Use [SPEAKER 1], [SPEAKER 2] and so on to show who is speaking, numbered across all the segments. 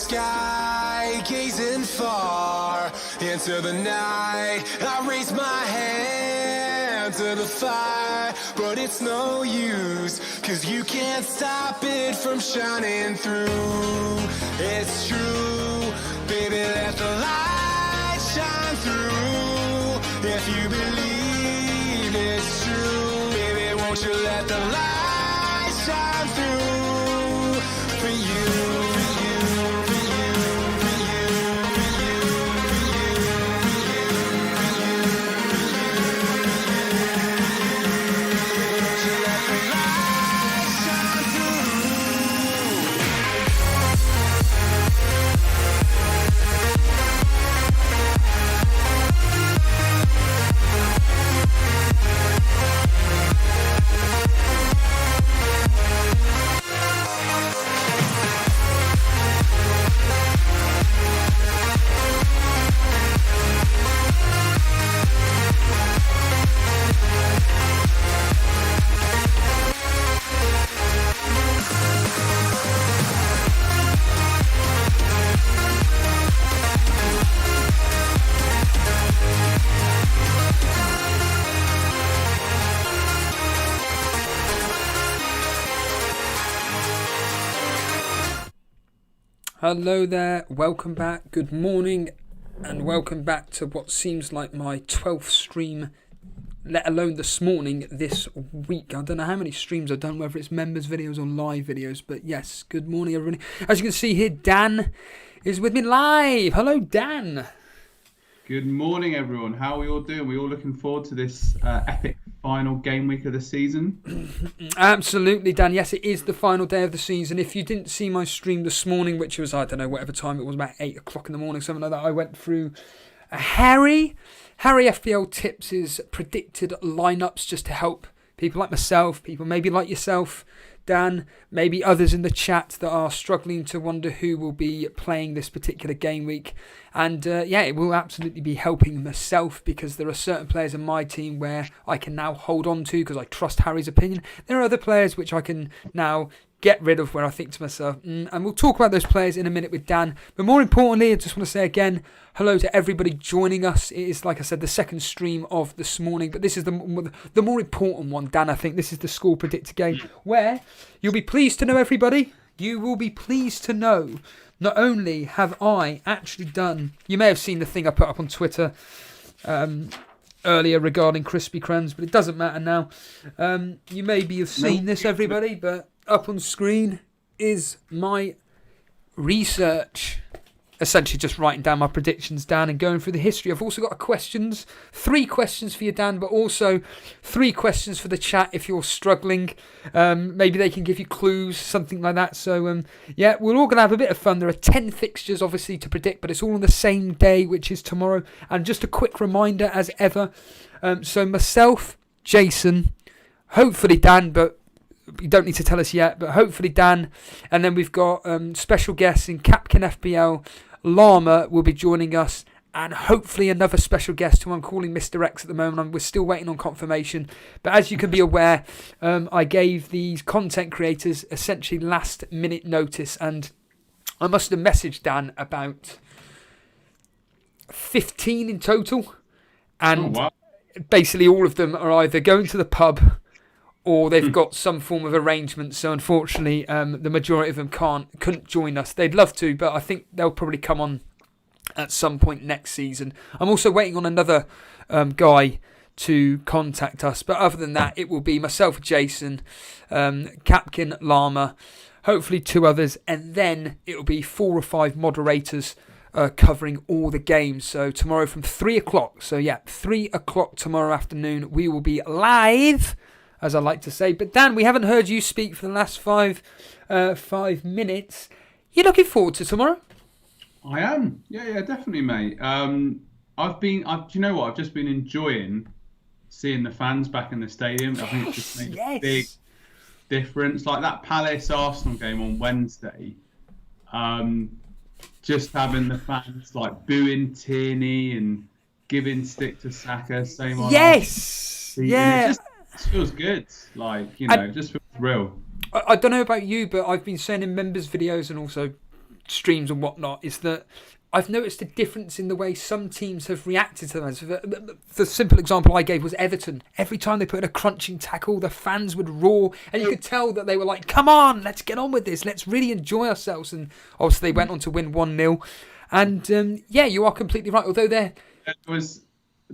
[SPEAKER 1] sky, gazing far into the night. I raise my hand to the fire, but it's no use, 'cause you can't stop it from shining through. It's true, baby, let the light shine through. If you believe it's true, baby, won't you let the light shine through for you.
[SPEAKER 2] Hello there, welcome back, good morning, and welcome back to what seems like my 12th stream, let alone this morning, this week. I don't know how many streams I've done, whether it's members videos or live videos, but yes, good morning everybody. As you can see here, Dan is with me live. Hello, Dan.
[SPEAKER 3] Good morning everyone, how are we all doing? We're all looking forward to this epic final game week of the season.
[SPEAKER 2] Absolutely, Dan. Yes, it is the final day of the season. If you didn't see my stream this morning, which was, I don't know, whatever time it was, about 8 o'clock in the morning, something like that, I went through Harry FPL Tips' predicted lineups just to help people like myself, people maybe like yourself, Dan, maybe others in the chat that are struggling to wonder who will be playing this particular game week. And yeah, it will absolutely be helping myself, because there are certain players in my team where I can now hold on to because I trust Harry's opinion. There are other players which I can now get rid of where I think to myself, and we'll talk about those players in a minute with Dan. But more importantly, I just want to say again, hello to everybody joining us. It is, like I said, the second stream of this morning, but this is the more important one, Dan. I think this is the score predictor game, where you'll be pleased to know, everybody, you will be pleased to know, not only have I actually done, you may have seen the thing I put up on Twitter earlier regarding Crispy Crumbs, but it doesn't matter now. You maybe have seen this, everybody, but up on screen is my research. Essentially just writing down my predictions, Dan, and going through the history. I've also got questions, 3 questions for you, Dan, but also 3 questions for the chat if you're struggling. Maybe they can give you clues, something like that. So, yeah, we're all going to have a bit of fun. There are 10 fixtures, obviously, to predict, but it's all on the same day, which is tomorrow. And just a quick reminder, as ever, so myself, Jason, hopefully Dan, but you don't need to tell us yet, but hopefully Dan, and then we've got special guests in Capkin FPL, Llama will be joining us, and hopefully another special guest who I'm calling Mr. X at the moment. We're still waiting on confirmation, but as you can be aware, I gave these content creators essentially last minute notice, and I must have messaged Dan about 15 in total, and basically all of them are either going to the pub or they've got some form of arrangement. So unfortunately, the majority of them couldn't join us. They'd love to, but I think they'll probably come on at some point next season. I'm also waiting on another guy to contact us. But other than that, it will be myself, Jason, Capkin, Llama, hopefully 2 others, and then it will be 4 or 5 moderators covering all the games. So tomorrow from 3 o'clock. So yeah, 3 o'clock tomorrow afternoon, we will be live, as I like to say. But Dan, we haven't heard you speak for the last 5 minutes. You looking forward to tomorrow?
[SPEAKER 3] I am. Yeah, definitely, mate. Do you know what? I've just been enjoying seeing the fans back in the stadium. I think it's just made a big difference. Like that Palace Arsenal game on Wednesday. Just having the fans like booing Tierney and giving stick to Saka. Same on.
[SPEAKER 2] Yes. Yeah.
[SPEAKER 3] It feels good, like, you know, just feels real.
[SPEAKER 2] I don't know about you, but I've been saying in members' videos and also streams and whatnot is that I've noticed a difference in the way some teams have reacted to them. The simple example I gave was Everton. Every time they put in a crunching tackle, the fans would roar, and you could tell that they were like, come on, let's get on with this. Let's really enjoy ourselves. And obviously they went on to win 1-0. And yeah, you are completely right. Although there
[SPEAKER 3] was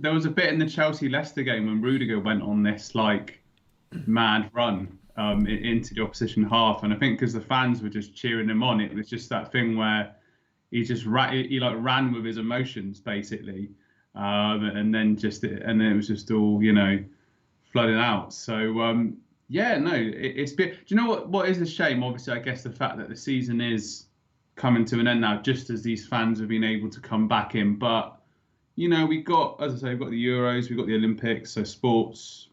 [SPEAKER 3] a bit in the Chelsea-Leicester game when Rudiger went on this like mad run into the opposition half. And I think because the fans were just cheering him on, it was just that thing where he ran with his emotions basically, and then it was just all flooding out. So it's been. Do you know what is a shame? Obviously, I guess the fact that the season is coming to an end now, just as these fans have been able to come back in. But we've got, as I say, we've got the Euros, we've got the Olympics, so sports.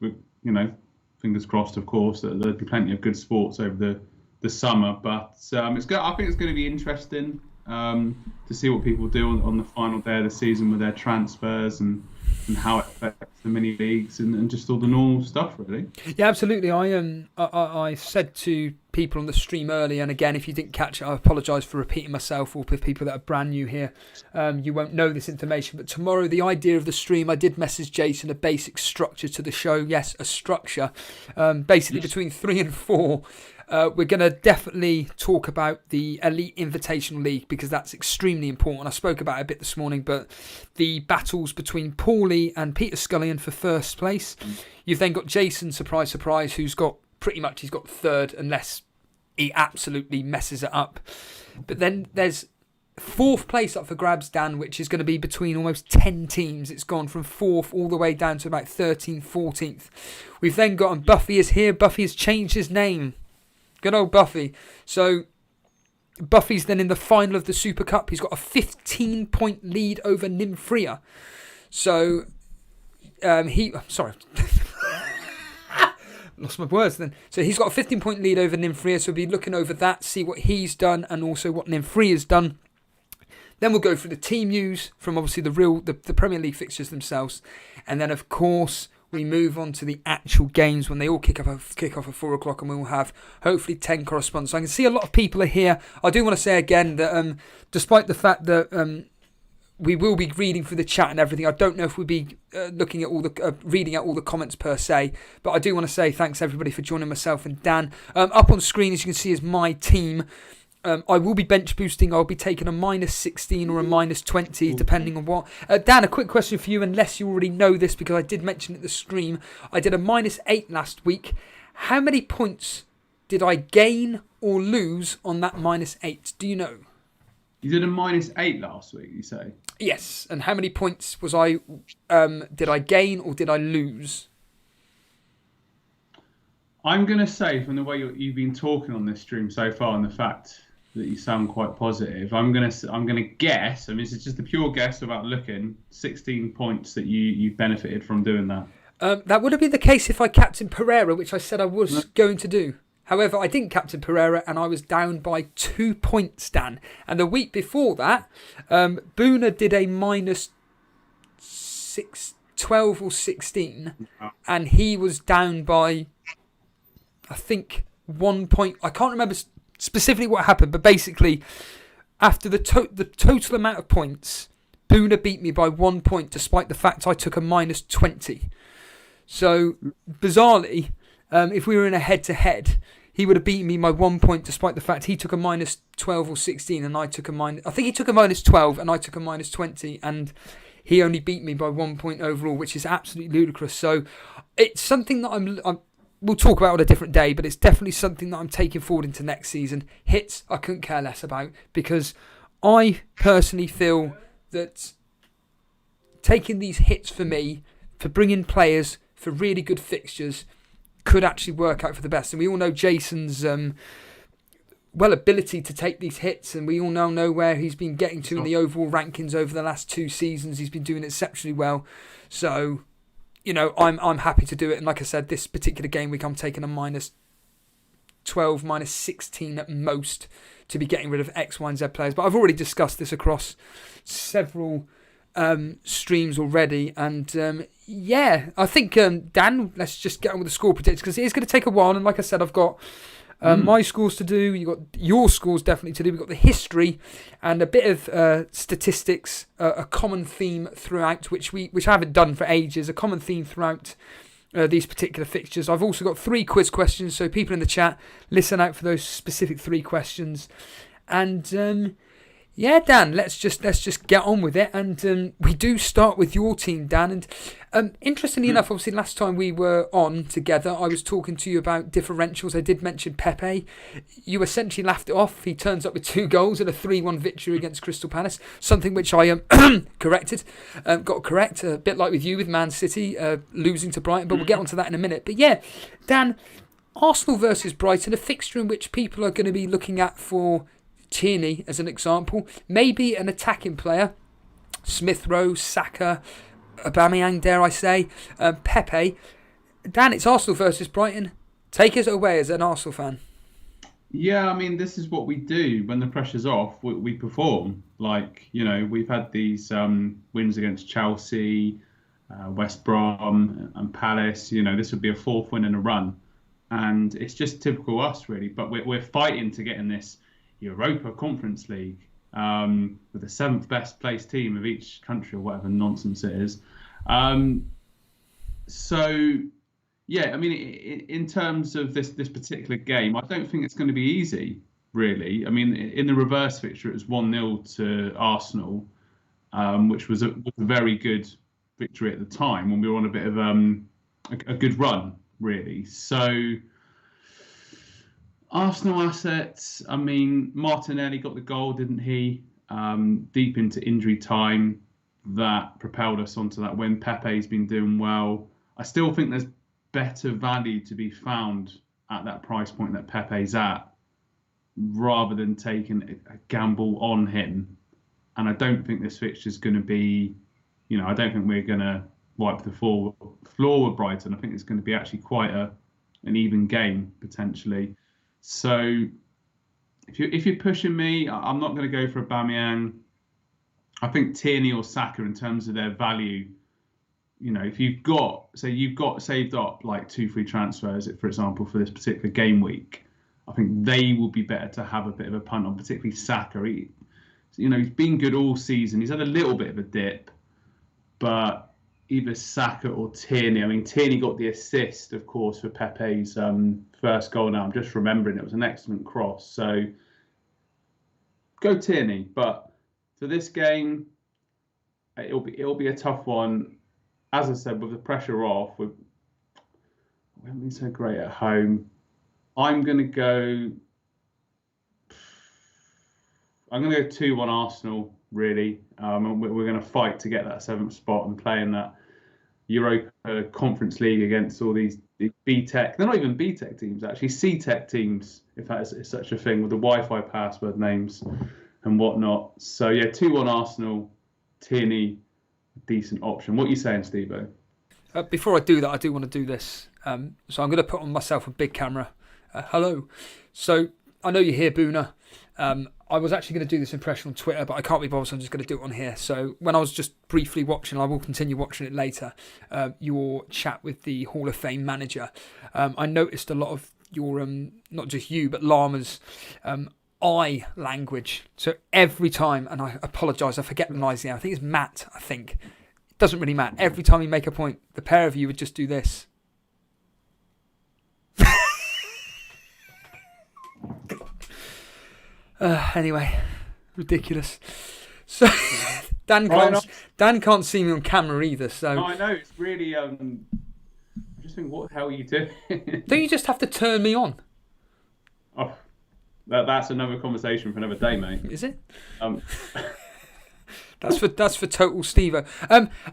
[SPEAKER 3] Fingers crossed, of course, that there'll be plenty of good sports over the summer. But I think it's going to be interesting. To see what people do on the final day of the season with their transfers and how it affects the mini leagues and just all the normal stuff, really.
[SPEAKER 2] Yeah, absolutely. I said to people on the stream earlier, and again, if you didn't catch it, I apologise for repeating myself, or for people that are brand new here, you won't know this information. But tomorrow, the idea of the stream, I did message Jason a basic structure to the show. Yes, a structure. Basically, between 3 and 4. We're going to definitely talk about the Elite Invitational League because that's extremely important. I spoke about it a bit this morning, but the battles between Paulie and Peter Scullion for first place. You've then got Jason, surprise, surprise, who's got he's got third unless he absolutely messes it up. But then there's fourth place up for grabs, Dan, which is going to be between almost 10 teams. It's gone from 4th all the way down to about 13th, 14th. We've then got, and Buffy is here. Buffy has changed his name. Good old Buffy. So Buffy's then in the final of the Super Cup. He's got a 15-point lead over Nymphria. So sorry. Lost my words then. So he's got a 15-point lead over Nymphria. So we'll be looking over that, see what he's done and also what Nymphria's done. Then we'll go through the team news from obviously the Premier League fixtures themselves. And then, of course, we move on to the actual games when they all kick off at 4 o'clock, and we will have hopefully 10 correspondents. So I can see a lot of people are here. I do want to say again that despite the fact that we will be reading through the chat and everything, I don't know if we'll be looking at all the reading out all the comments per se, but I do want to say thanks everybody for joining myself and Dan. Up on screen, as you can see, is my team. I will be bench boosting. I'll be taking a -16 or a -20, depending on what. Dan, a quick question for you, unless you already know this, because I did mention it in the stream. I did a -8 last week. How many points did I gain or lose on that -8? Do you know?
[SPEAKER 3] You did a -8 last week, you say?
[SPEAKER 2] Yes. And how many points was I? Did I gain or did I lose?
[SPEAKER 3] I'm going to say, from the way you've been talking on this stream so far and the fact that you sound quite positive, I'm gonna guess. I mean, this is just a pure guess without looking. 16 points that you benefited from doing that.
[SPEAKER 2] That would have been the case if I captained Pereira, which I said I was going to do. However, I didn't captain Pereira, and I was down by 2 points, Dan. And the week before that, Boona did a -12 or 16, and he was down by, I think, 1 point. I can't remember specifically what happened, but basically, after the total amount of points, Boona beat me by 1 point, despite the fact I took a -20. So, bizarrely, if we were in a head-to-head, he would have beaten me by 1 point, despite the fact he took a -12 or 16, and I took I think he took a -12, and I took a -20, and he only beat me by 1 point overall, which is absolutely ludicrous. So, it's something that we'll talk about on a different day, but it's definitely something that I'm taking forward into next season. Hits, I couldn't care less about, because I personally feel that taking these hits for me, for bringing players, for really good fixtures, could actually work out for the best. And we all know Jason's ability to take these hits, and we all now know where he's been getting to in the overall rankings over the last 2 seasons. He's been doing exceptionally well. So, I'm happy to do it. And like I said, this particular game week, I'm taking a -12, -16 at most to be getting rid of X, Y, and Z players. But I've already discussed this across several streams already. And I think, Dan, let's just get on with the score predictions, because it is going to take a while. And like I said, I've got My scores to do. You got your scores definitely to do. We've got the history and a bit of statistics, a common theme throughout, which I haven't done for ages. A common theme throughout these particular fixtures. I've also got 3 quiz questions, so people in the chat, listen out for those specific 3 questions. And yeah, Dan, let's just get on with it. And we do start with your team, Dan. And interestingly enough, obviously last time we were on together, I was talking to you about differentials. I did mention Pepe. You essentially laughed it off. He turns up with 2 goals and a 3-1 victory against Crystal Palace, something which I corrected. Got correct, a bit like with you with Man City losing to Brighton, but we'll get onto that in a minute. But yeah, Dan, Arsenal versus Brighton, a fixture in which people are going to be looking at for Tierney as an example, maybe an attacking player, Smith Rowe, Saka, Aubameyang, dare I say, Pepe. Dan, it's Arsenal versus Brighton. Take us away as an Arsenal fan.
[SPEAKER 3] Yeah, I mean, this is what we do when the pressure's off. We perform. Like, we've had these wins against Chelsea, West Brom and Palace. This would be a 4th win in a run. And it's just typical us, really. But we're fighting to get in this Europa Conference League with the 7th best placed team of each country or whatever nonsense it is. So, yeah, I mean, in terms of this particular game, I don't think it's going to be easy, really. I mean, in the reverse fixture, it was 1-0 to Arsenal, which was a very good victory at the time when we were on a bit of a good run, really. So, Arsenal assets, I mean, Martinelli got the goal, didn't he? Deep into injury time, that propelled us onto that win. Pepe's been doing well. I still think there's better value to be found at that price point that Pepe's at, rather than taking a gamble on him. And I don't think this fixture is going to be, I don't think we're going to wipe the floor with Brighton. I think it's going to be actually quite an even game, potentially. So if you're pushing me, I'm not going to go for Aubameyang. I think Tierney or Saka, in terms of their value, if you've got saved up like 2 free transfers, for example, for this particular game week, I think they will be better to have a bit of a punt on, particularly Saka. He's been good all season. He's had a little bit of a dip, but either Saka or Tierney. I mean, Tierney got the assist, of course, for Pepe's first goal. Now I'm just remembering it was an excellent cross. So go Tierney. But for this game, it'll be a tough one. As I said, with the pressure off, we haven't been so great at home. I'm going to go 2-1 Arsenal, really. And we're going to fight to get that 7th spot and play in that Europa Conference League against all these B-Tech. They're not even B-Tech teams, actually. C-Tech teams, if that is such a thing, with the Wi-Fi password names and whatnot. So, yeah, 2-1 Arsenal, Tierney, decent option. What are you saying, Steve-O?
[SPEAKER 2] Before I do that, I do want to do this. So I'm going to put on myself a big camera. Hello. So I know you're here, Boona. I was actually going to do this impression on Twitter, but I can't be bothered, so I'm just going to do it on here. So when I was just briefly watching, I will continue watching it later, your chat with the Hall of Fame manager, I noticed a lot of your, not just you, but Llama's eye language. So every time, and I apologise, I forget the guy's name, I think it's Matt, I think. It doesn't really matter. Every time you make a point, the pair of you would just do this. Anyway, ridiculous. So Dan can't see me on camera either. So
[SPEAKER 3] no, I know it's really. I just think, what the hell are you doing?
[SPEAKER 2] Don't you just have to turn me on?
[SPEAKER 3] Oh, that's another conversation for another day, mate.
[SPEAKER 2] Is it? That's for total Steve-O.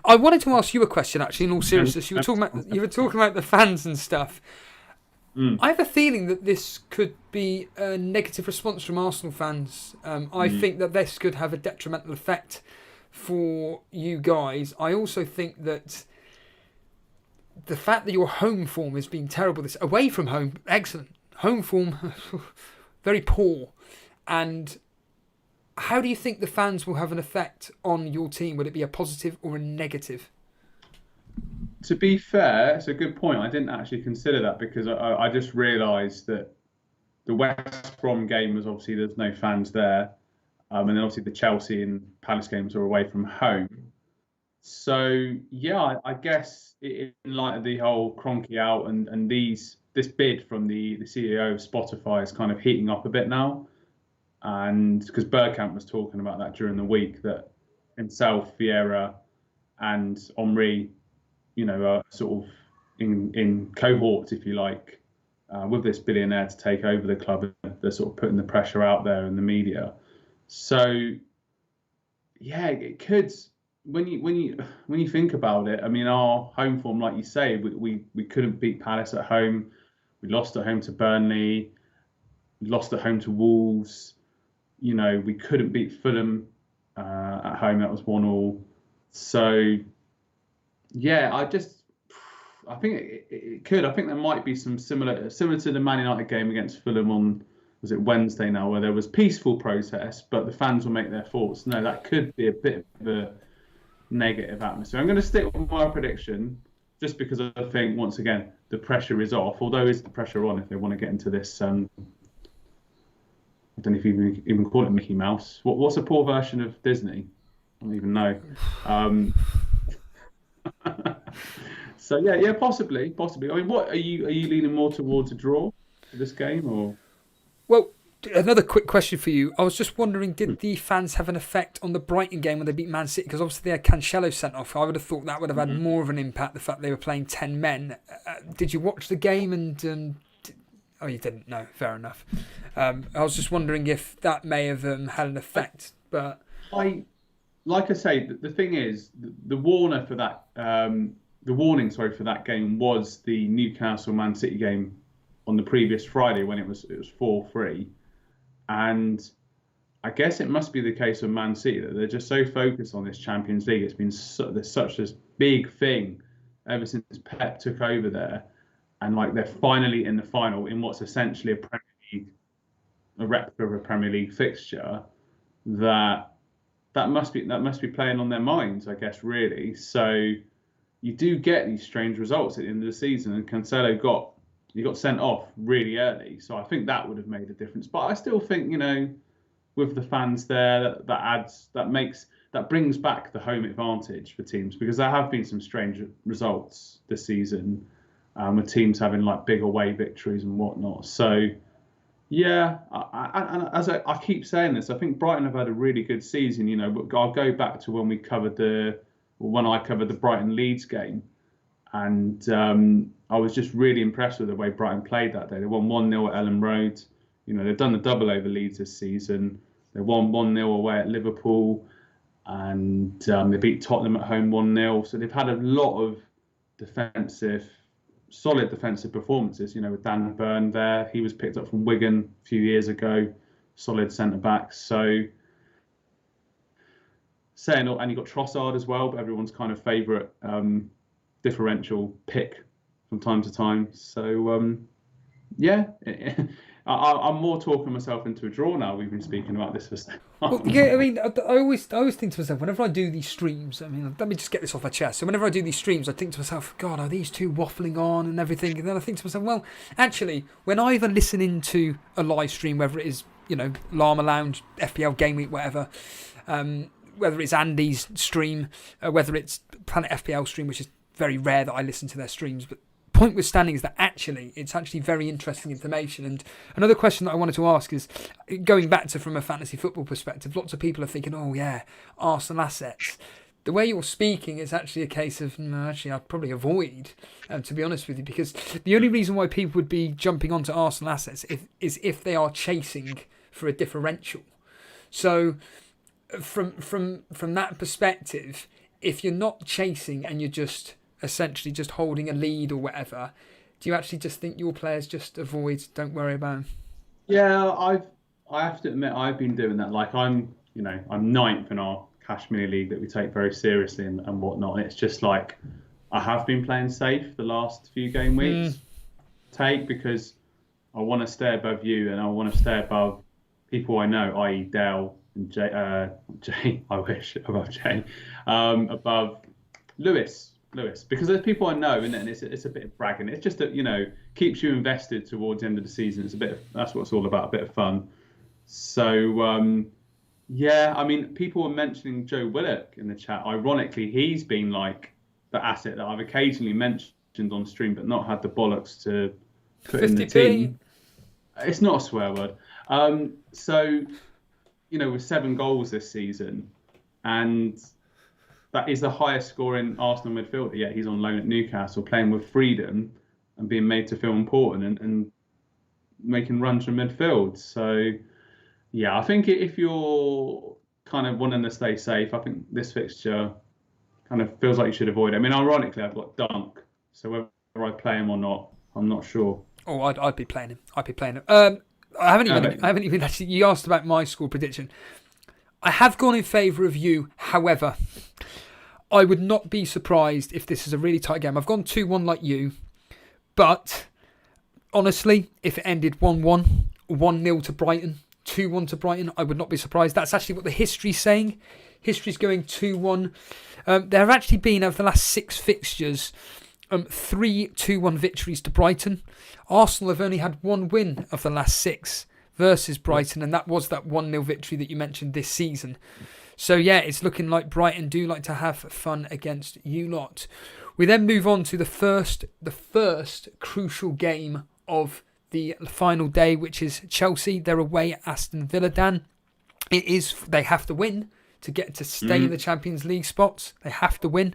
[SPEAKER 2] I wanted to ask you a question, actually. In all seriousness, you were talking about the fans and stuff. I have a feeling that this could be a negative response from Arsenal fans. I think that this could have a detrimental effect for you guys. I also think that the fact that your home form has been terrible, this away from home, excellent. Home form, very poor. And how do you think the fans will have an effect on your team? Would it be a positive or a negative?
[SPEAKER 3] To be fair, it's a good point. I didn't actually consider that because I just realised that the West Brom game was obviously there's no fans there, and then obviously the Chelsea and Palace games are away from home. So yeah, I guess in light of the whole Kroenke out and this bid from the CEO of Spotify is kind of heating up a bit now, and because Bergkamp was talking about that during the week that himself, Vieira, and Henry, are sort of in cohorts, if you like, with this billionaire to take over the club. They're sort of putting the pressure out there in the media. So yeah, it could. When you think about it, I mean, our home form, like you say, we couldn't beat Palace at home. We lost at home to Burnley. We lost at home to Wolves. We couldn't beat Fulham at home. That was 1-1. So yeah, I think it could. I think there might be some similar to the Man United game against Fulham on, was it Wednesday now, where there was peaceful protest, but the fans will make their thoughts. No, that could be a bit of a negative atmosphere. I'm going to stick with my prediction just because I think, once again, the pressure is off, although is the pressure on if they want to get into this, I don't know if you even call it Mickey Mouse. What's a poor version of Disney? I don't even know. So yeah, possibly. I mean, what are you leaning more towards a draw for this game, or?
[SPEAKER 2] Well, another quick question for you. I was just wondering, did the fans have an effect on the Brighton game when they beat Man City? Because obviously they had Cancelo sent off. I would have thought that would have had more of an impact, the fact they were playing 10 men. Did you watch the game and... Oh, you didn't? No, fair enough. I was just wondering if that may have had an effect. But
[SPEAKER 3] like I say, the thing is, the warning for that game was the Newcastle Man City game on the previous Friday when it was 4-3, and I guess it must be the case of Man City that they're just so focused on this Champions League. It's been there's such this big thing ever since Pep took over there, and like they're finally in the final in what's essentially a replica of a Premier League fixture. That must be playing on their minds, I guess, really. So you do get these strange results at the end of the season, and Cancelo got sent off really early, so I think that would have made a difference. But I still think, with the fans there, that brings back the home advantage for teams, because there have been some strange results this season, with teams having like big away victories and whatnot. So yeah, I keep saying this, I think Brighton have had a really good season. But I'll go back to when I covered the Brighton Leeds game, and I was just really impressed with the way Brighton played that day. They won 1-0 at Ellen Road. They've done the double over Leeds this season. They won 1-0 away at Liverpool, and they beat Tottenham at home 1-0. So they've had a lot of solid defensive performances. With Dan Burn there, he was picked up from Wigan a few years ago, solid centre back. So and you got Trossard as well, but everyone's kind of favourite differential pick from time to time. So yeah, I'm more talking myself into a draw now. We've been speaking about this for so long.
[SPEAKER 2] Well, yeah, I mean, I always think to myself, whenever I do these streams, I mean, let me just get this off my chest. So whenever I do these streams, I think to myself, God, are these two waffling on and everything? And then I think to myself, well, actually, when I either listen into a live stream, whether it is, Llama Lounge, FPL Gameweek, whatever, whether it's Andy's stream, whether it's Planet FPL stream, which is very rare that I listen to their streams, but point withstanding is that it's actually very interesting information. And another question that I wanted to ask is, going back to from a fantasy football perspective, lots of people are thinking, oh yeah, Arsenal assets. The way you're speaking is actually a case of, no, actually I'd probably avoid, to be honest with you, because the only reason why people would be jumping onto Arsenal assets is if they are chasing for a differential. So from that perspective, if you're not chasing and you're just essentially just holding a lead or whatever, do you actually just think your players just avoid, don't worry about them?
[SPEAKER 3] Yeah, I have to admit I've been doing that. Like I'm ninth in our cash mini league that we take very seriously and whatnot. And it's just like I have been playing safe the last few game weeks. Because I want to stay above you and I want to stay above people I know, i.e. Dale and Jay. I wish above Jay, above Lewis. Lewis, because there's people I know, and it's a bit of bragging. It's just that, keeps you invested towards the end of the season. That's what it's all about, a bit of fun. So yeah, I mean, people were mentioning Joe Willock in the chat. Ironically, he's been like the asset that I've occasionally mentioned on stream, but not had the bollocks to put in the team. It's not a swear word. So, with 7 goals this season, and that is the highest scoring Arsenal midfielder. Yeah, he's on loan at Newcastle, playing with freedom and being made to feel important and making runs from midfield. So, yeah, I think if you're kind of wanting to stay safe, I think this fixture kind of feels like you should avoid it. I mean, ironically, I've got Dunk, so whether I play him or not, I'm not sure.
[SPEAKER 2] Oh, I'd be playing him. I haven't even actually. You asked about my score prediction. I have gone in favour of you. However, I would not be surprised if this is a really tight game. I've gone 2-1 like you, but honestly, if it ended 1-1, 1-0 to Brighton, 2-1 to Brighton, I would not be surprised. That's actually what the history's saying. History's going 2-1. There have actually been, over the last 6 fixtures, 3 2-1 victories to Brighton. Arsenal have only had 1 win of the last 6 versus Brighton, and that was that 1-0 victory that you mentioned this season. So yeah, it's looking like Brighton do like to have fun against you lot. We then move on to the first crucial game of the final day, which is Chelsea. They're away at Aston Villa, Dan. They have to win to stay in the Champions League spots. They have to win.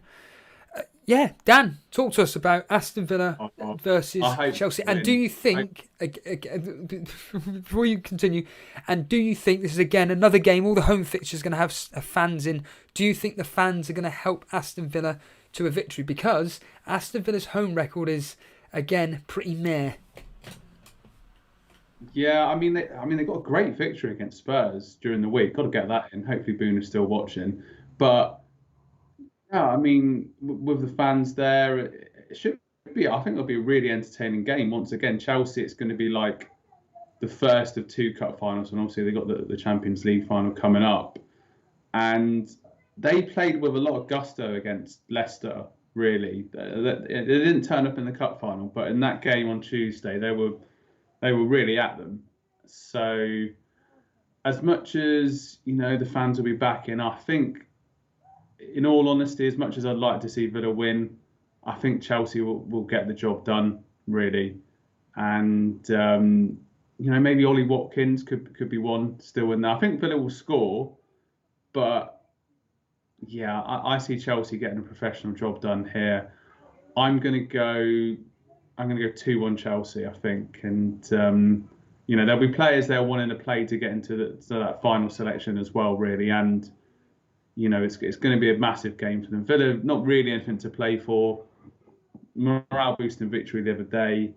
[SPEAKER 2] Yeah, Dan, talk to us about Aston Villa versus Chelsea. And do you think, before you continue, and do you think this is again another game, all the home fixtures going to have fans in, do you think the fans are going to help Aston Villa to a victory? Because Aston Villa's home record is, again, pretty meh.
[SPEAKER 3] Yeah, I mean they got a great victory against Spurs during the week. Got to get that in. Hopefully Boone is still watching. But yeah, I mean, with the fans there, it should be. I think it'll be a really entertaining game. Once again, Chelsea, it's going to be like the first of 2 cup finals, and obviously they got the Champions League final coming up. And they played with a lot of gusto against Leicester. Really, they didn't turn up in the cup final, but in that game on Tuesday, they were really at them. So, as much as the fans will be back in, I think, in all honesty, as much as I'd like to see Villa win, I think Chelsea will get the job done, really. And maybe Ollie Watkins could be one still in there. I think Villa will score, but yeah, I see Chelsea getting a professional job done here. I'm going to go 2-1 Chelsea, I think, and there'll be players there wanting to play to get into that final selection as well, really, and it's going to be a massive game for them. Villa, not really anything to play for. Morale boosting victory the other day,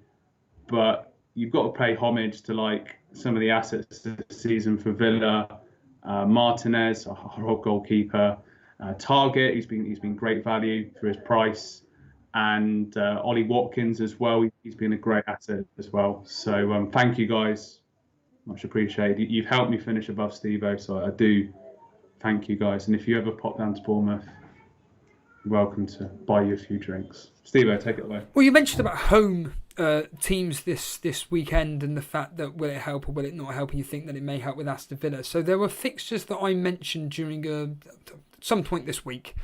[SPEAKER 3] but you've got to pay homage to some of the assets this season for Villa. Martinez, our old goalkeeper, Target, he's been great value for his price. And Ollie Watkins as well. He's been a great asset as well. So thank you guys, much appreciated. You've helped me finish above Steve-O, so I do thank you guys. And if you ever pop down to Bournemouth, you're welcome to buy you a few drinks. Steve-O, take it away.
[SPEAKER 2] Well, you mentioned about home teams this weekend and the fact that will it help or will it not help, and you think that it may help with Aston Villa. So there were fixtures that I mentioned during some point this week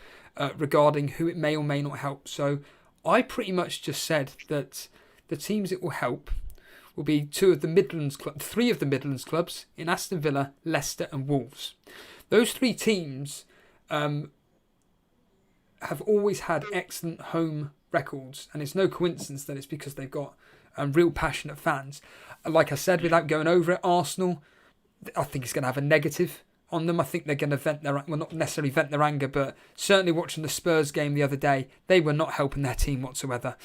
[SPEAKER 2] regarding who it may or may not help. So I pretty much just said that the teams it will help will be 3 of the Midlands clubs in Aston Villa, Leicester and Wolves. Those 3 teams have always had excellent home records, and it's no coincidence that it's because they've got real passionate fans. Like I said, without going over it, Arsenal, I think it's going to have a negative on them. I think they're going to vent not necessarily vent their anger, but certainly watching the Spurs game the other day, they were not helping their team whatsoever.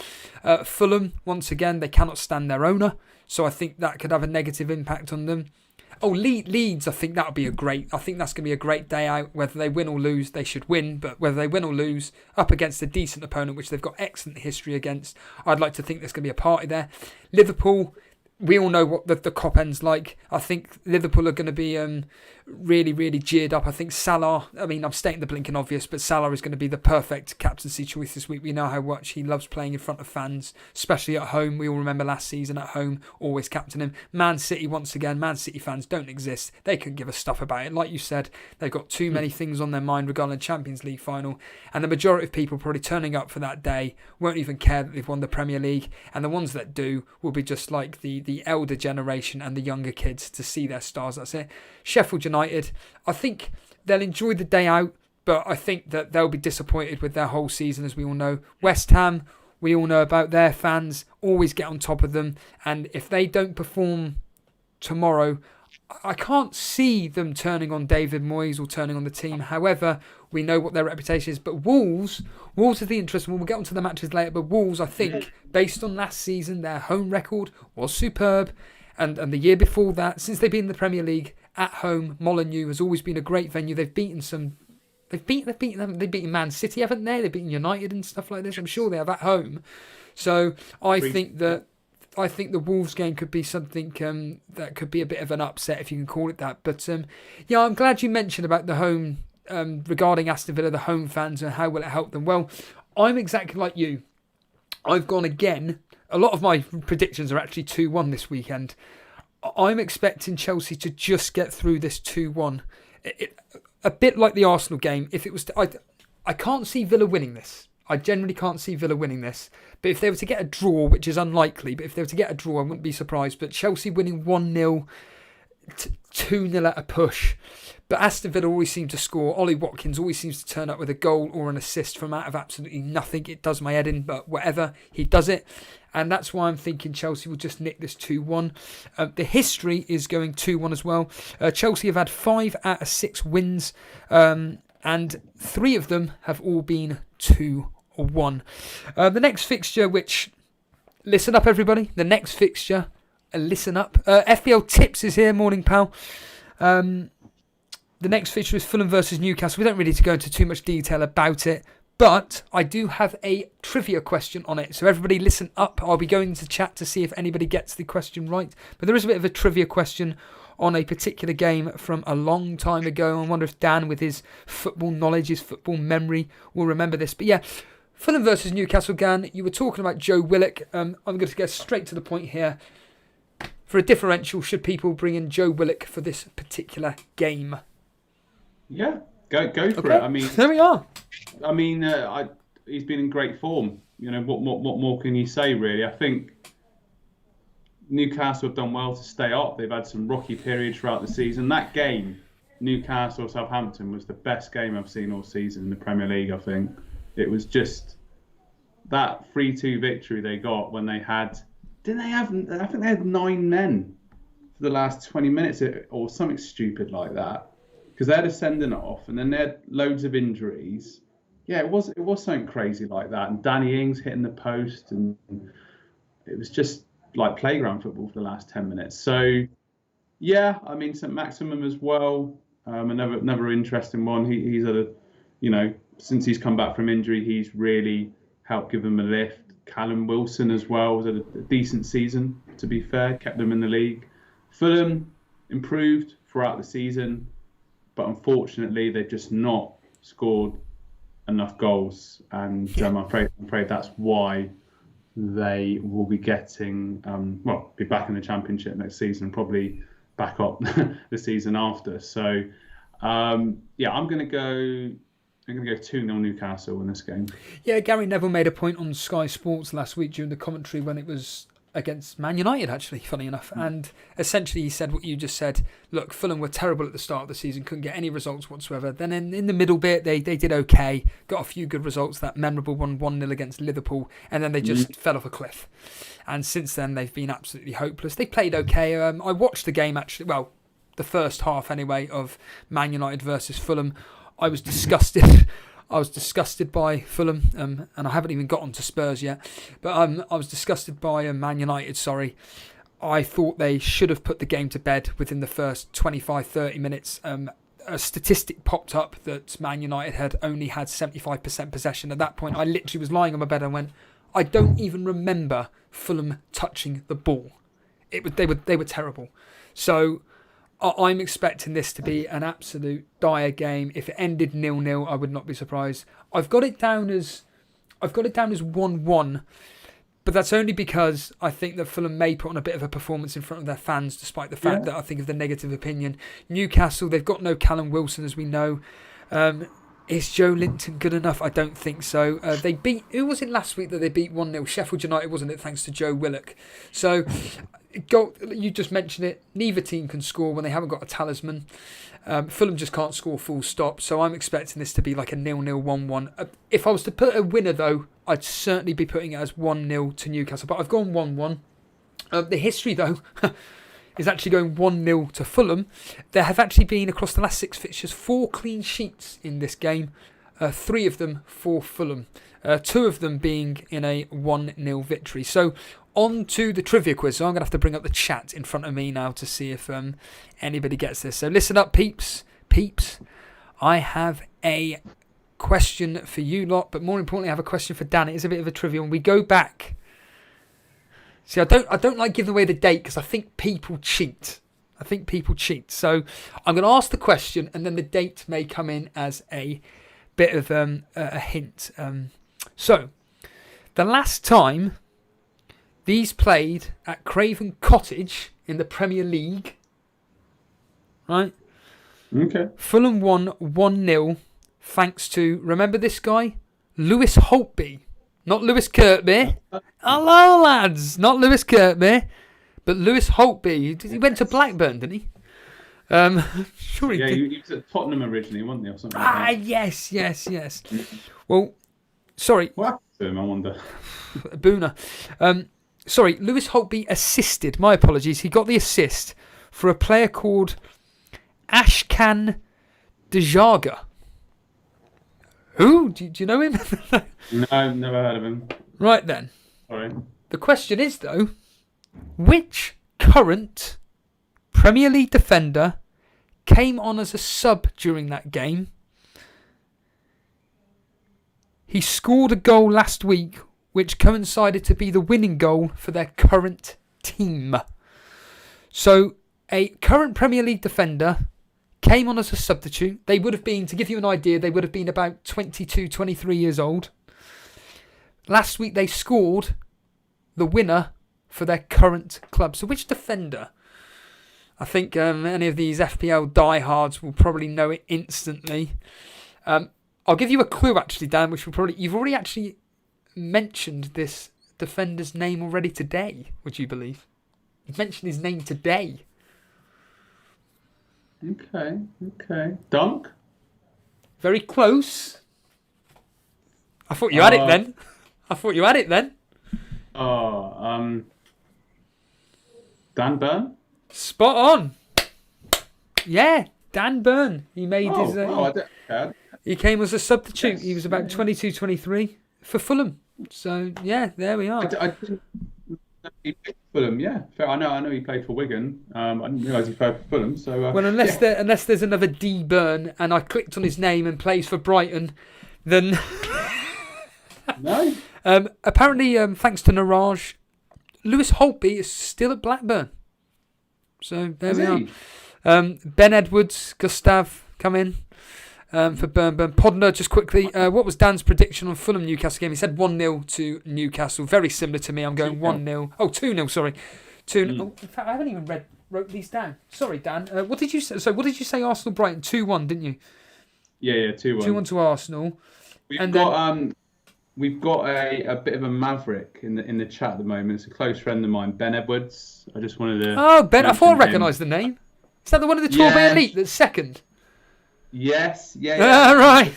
[SPEAKER 2] Fulham, once again, they cannot stand their owner, so I think that could have a negative impact on them. Oh, Leeds, I think that's going to be a great day out. Whether they win or lose, they should win, but whether they win or lose, up against a decent opponent, which they've got excellent history against, I'd like to think there's going to be a party there. Liverpool, we all know what the cop end's like. I think Liverpool are going to be really, really geared up. I think Salah, I'm stating the blinking obvious, but Salah is going to be the perfect captaincy choice this week. We know how much he loves playing in front of fans, especially at home. We all remember last season at home, always captain him. Man City, once again, Man City fans don't exist. They couldn't give a stuff about it. Like you said, they've got too many things on their mind regarding the Champions League final, and the majority of people probably turning up for that day won't even care that they've won the Premier League, and the ones that do will be just like the elder generation and the younger kids to see their stars. That's it. Sheffield United, I think they'll enjoy the day out, but I think that they'll be disappointed with their whole season, as we all know. West Ham, we all know about their fans, always get on top of them, and if they don't perform tomorrow, I can't see them turning on David Moyes or turning on the team. However, we know what their reputation is. But Wolves is the interesting one. We'll get onto the matches later. But Wolves, I think, based on last season, their home record was superb. And the year before that, since they've been in the Premier League, at home, Molineux has always been a great venue. They've beaten Man City, haven't they? They've beaten United and stuff like this. I'm sure they have at home. So I think the Wolves game could be something that could be a bit of an upset, if you can call it that. But I'm glad you mentioned about the home, regarding Aston Villa, the home fans, and how will it help them. Well, I'm exactly like you. I've gone again. A lot of my predictions are actually 2-1 this weekend. I'm expecting Chelsea to just get through this 2-1. A bit like the Arsenal game. If it was, I can't see Villa winning this. I generally can't see Villa winning this. But if they were to get a draw, which is unlikely, but if they were to get a draw, I wouldn't be surprised. But Chelsea winning 1-0, 2-0 at a push. But Aston Villa always seem to score. Ollie Watkins always seems to turn up with a goal or an assist from out of absolutely nothing. It does my head in, but whatever, he does it. And that's why I'm thinking Chelsea will just nick this 2-1. The history is going 2-1 as well. Chelsea have had 5 out of 6 wins, and 3 of them have all been 2-1. The next fixture, which, listen up everybody, the next fixture, listen up. FPL Tips is here, morning pal. The next fixture is Fulham versus Newcastle. We don't really need to go into too much detail about it, but I do have a trivia question on it. So everybody listen up. I'll be going into chat to see if anybody gets the question right. But there is a bit of a trivia question on a particular game from a long time ago. I wonder if Dan, with his football knowledge, his football memory, will remember this. But yeah, Fulham versus Newcastle, Gan. You were talking about Joe Willock. I'm going to get straight to the point here. For a differential, should people bring in Joe Willock for this particular game?
[SPEAKER 3] Yeah, go for it. I mean,
[SPEAKER 2] there we are.
[SPEAKER 3] I mean, he's been in great form. You know, what more can you say, really? I think Newcastle have done well to stay up. They've had some rocky periods throughout the season. That game, Newcastle-Southampton, was the best game I've seen all season in the Premier League, I think. It was just that 3-2 victory they got when they had... I think they had 9 men for the last 20 minutes or something stupid like that. Because they had a sending off, and then they had loads of injuries. Yeah, it was something crazy like that. And Danny Ings hitting the post, and it was just like playground football for the last 10 minutes. So, yeah, I mean, St. Maximum as well. Another interesting one. He's had since he's come back from injury, he's really helped give them a lift. Callum Wilson as well was a decent season, to be fair, kept them in the league. Fulham improved throughout the season, but unfortunately they've just not scored enough goals, and I'm afraid that's why they will be getting be back in the Championship next season, probably back up the season after. So I'm going to go 2-0 Newcastle in this game. Yeah,
[SPEAKER 2] Gary Neville made a point on Sky Sports last week during the commentary when it was against Man United, actually, funny enough. And essentially he said what you just said. Look, Fulham were terrible at the start of the season, couldn't get any results whatsoever. Then in the middle bit, they did okay, got a few good results, that memorable 1-0 against Liverpool, and then they just fell off a cliff. And since then, they've been absolutely hopeless. They played okay. I watched the game, actually, well, the first half anyway, of Man United versus Fulham. I was disgusted. I was disgusted by Fulham, and I haven't even got on to Spurs yet. But I was disgusted by Man United, sorry. I thought they should have put the game to bed within the first 25-30 minutes. A statistic popped up that Man United had only had 75% possession. At that point, I literally was lying on my bed and went, I don't even remember Fulham touching the ball. They were terrible. So I'm expecting this to be an absolute dire game. If it ended 0-0, I would not be surprised. I've got it down as 1-1, but that's only because I think that Fulham may put on a bit of a performance in front of their fans, despite the fact that I think of the negative opinion. Newcastle, they've got no Callum Wilson, as we know. Is Joe Linton good enough? I don't think so. They beat, who was it last week that they beat 1-0? Sheffield United, wasn't it? Thanks to Joe Willock. So, you just mentioned it. Neither team can score when they haven't got a talisman. Fulham just can't score full stop. So I'm expecting this to be like a 0-0, 1-1. If I was to put a winner, though, I'd certainly be putting it as 1-0 to Newcastle. But I've gone 1-1. The history, though, is actually going 1-0 to Fulham. There have actually been, across the last 6 fixtures, 4 clean sheets in this game. 3 of them for Fulham. 2 of them being in a 1-0 victory. So on to the trivia quiz. So I'm going to have to bring up the chat in front of me now to see if anybody gets this. So listen up, peeps. Peeps, I have a question for you lot, but more importantly, I have a question for Dan. It is a bit of a trivia, and we go back. See, I don't like giving away the date because I think people cheat. So I'm going to ask the question, and then the date may come in as a bit of a hint. So, the last time these played at Craven Cottage in the Premier League, right?
[SPEAKER 3] Okay.
[SPEAKER 2] Fulham won 1-0 thanks to, remember this guy? Lewis Holtby. Not Lewis Kirkby. Hello, lads. Not Lewis Kirkby, but Lewis Holtby. He went to Blackburn, didn't he? Sure he did.
[SPEAKER 3] He was at Tottenham originally, wasn't he, or something like that?
[SPEAKER 2] Yes. Well, sorry.
[SPEAKER 3] What happened to him, I wonder?
[SPEAKER 2] Booner. Sorry, Lewis Holtby assisted. My apologies. He got the assist for a player called Ashkan Dejaga. Who? Do you know him?
[SPEAKER 3] No, never heard of him.
[SPEAKER 2] Right then.
[SPEAKER 3] Sorry.
[SPEAKER 2] The question is, though, which current Premier League defender came on as a sub during that game? He scored a goal last week, which coincided to be the winning goal for their current team. So, a current Premier League defender came on as a substitute. They would have been, to give you an idea, they would have been about 22, 23 years old. Last week they scored the winner for their current club. So which defender? I think any of these FPL diehards will probably know it instantly. I'll give you a clue actually, Dan, which will probably, you've already actually mentioned this defender's name already today, would you believe? You've mentioned his name today.
[SPEAKER 3] Okay. Dunk?
[SPEAKER 2] Very close. I thought you had it then. Dan Burn? Spot on. Yeah, Dan Burn. He made his...
[SPEAKER 3] I don't care.
[SPEAKER 2] He came as a substitute.
[SPEAKER 3] Yes,
[SPEAKER 2] He was about 22, 23 for Fulham. So, yeah, there we are.
[SPEAKER 3] I didn't know he played for Fulham, yeah. Fair. I know he played for Wigan. I didn't realise he played for Fulham. So,
[SPEAKER 2] well, unless there's another D Burn and I clicked on his name and plays for Brighton, then...
[SPEAKER 3] No?
[SPEAKER 2] Apparently, thanks to Naraj, Lewis Holtby is still at Blackburn. So, there we are. Ben Edwards, Gustav, come in. For Burn. Podner, just quickly, what was Dan's prediction on Fulham Newcastle game? He said 1-0 to Newcastle. Very similar to me. I'm going 1-0. Oh, 2-0, sorry. 2-0. Oh, in fact, I haven't even wrote these down. Sorry, Dan. What did you say? So, what did you say Arsenal Brighton? 2-1, didn't you?
[SPEAKER 3] Yeah, 2-1.
[SPEAKER 2] 2-1 to Arsenal.
[SPEAKER 3] We've got a bit of a maverick in the chat at the moment. It's a close friend of mine, Ben Edwards. I just wanted to...
[SPEAKER 2] Oh, Ben. I thought I recognised the name. Is that the one of the Torbay Elite that's second?
[SPEAKER 3] Yes, yeah.
[SPEAKER 2] Right.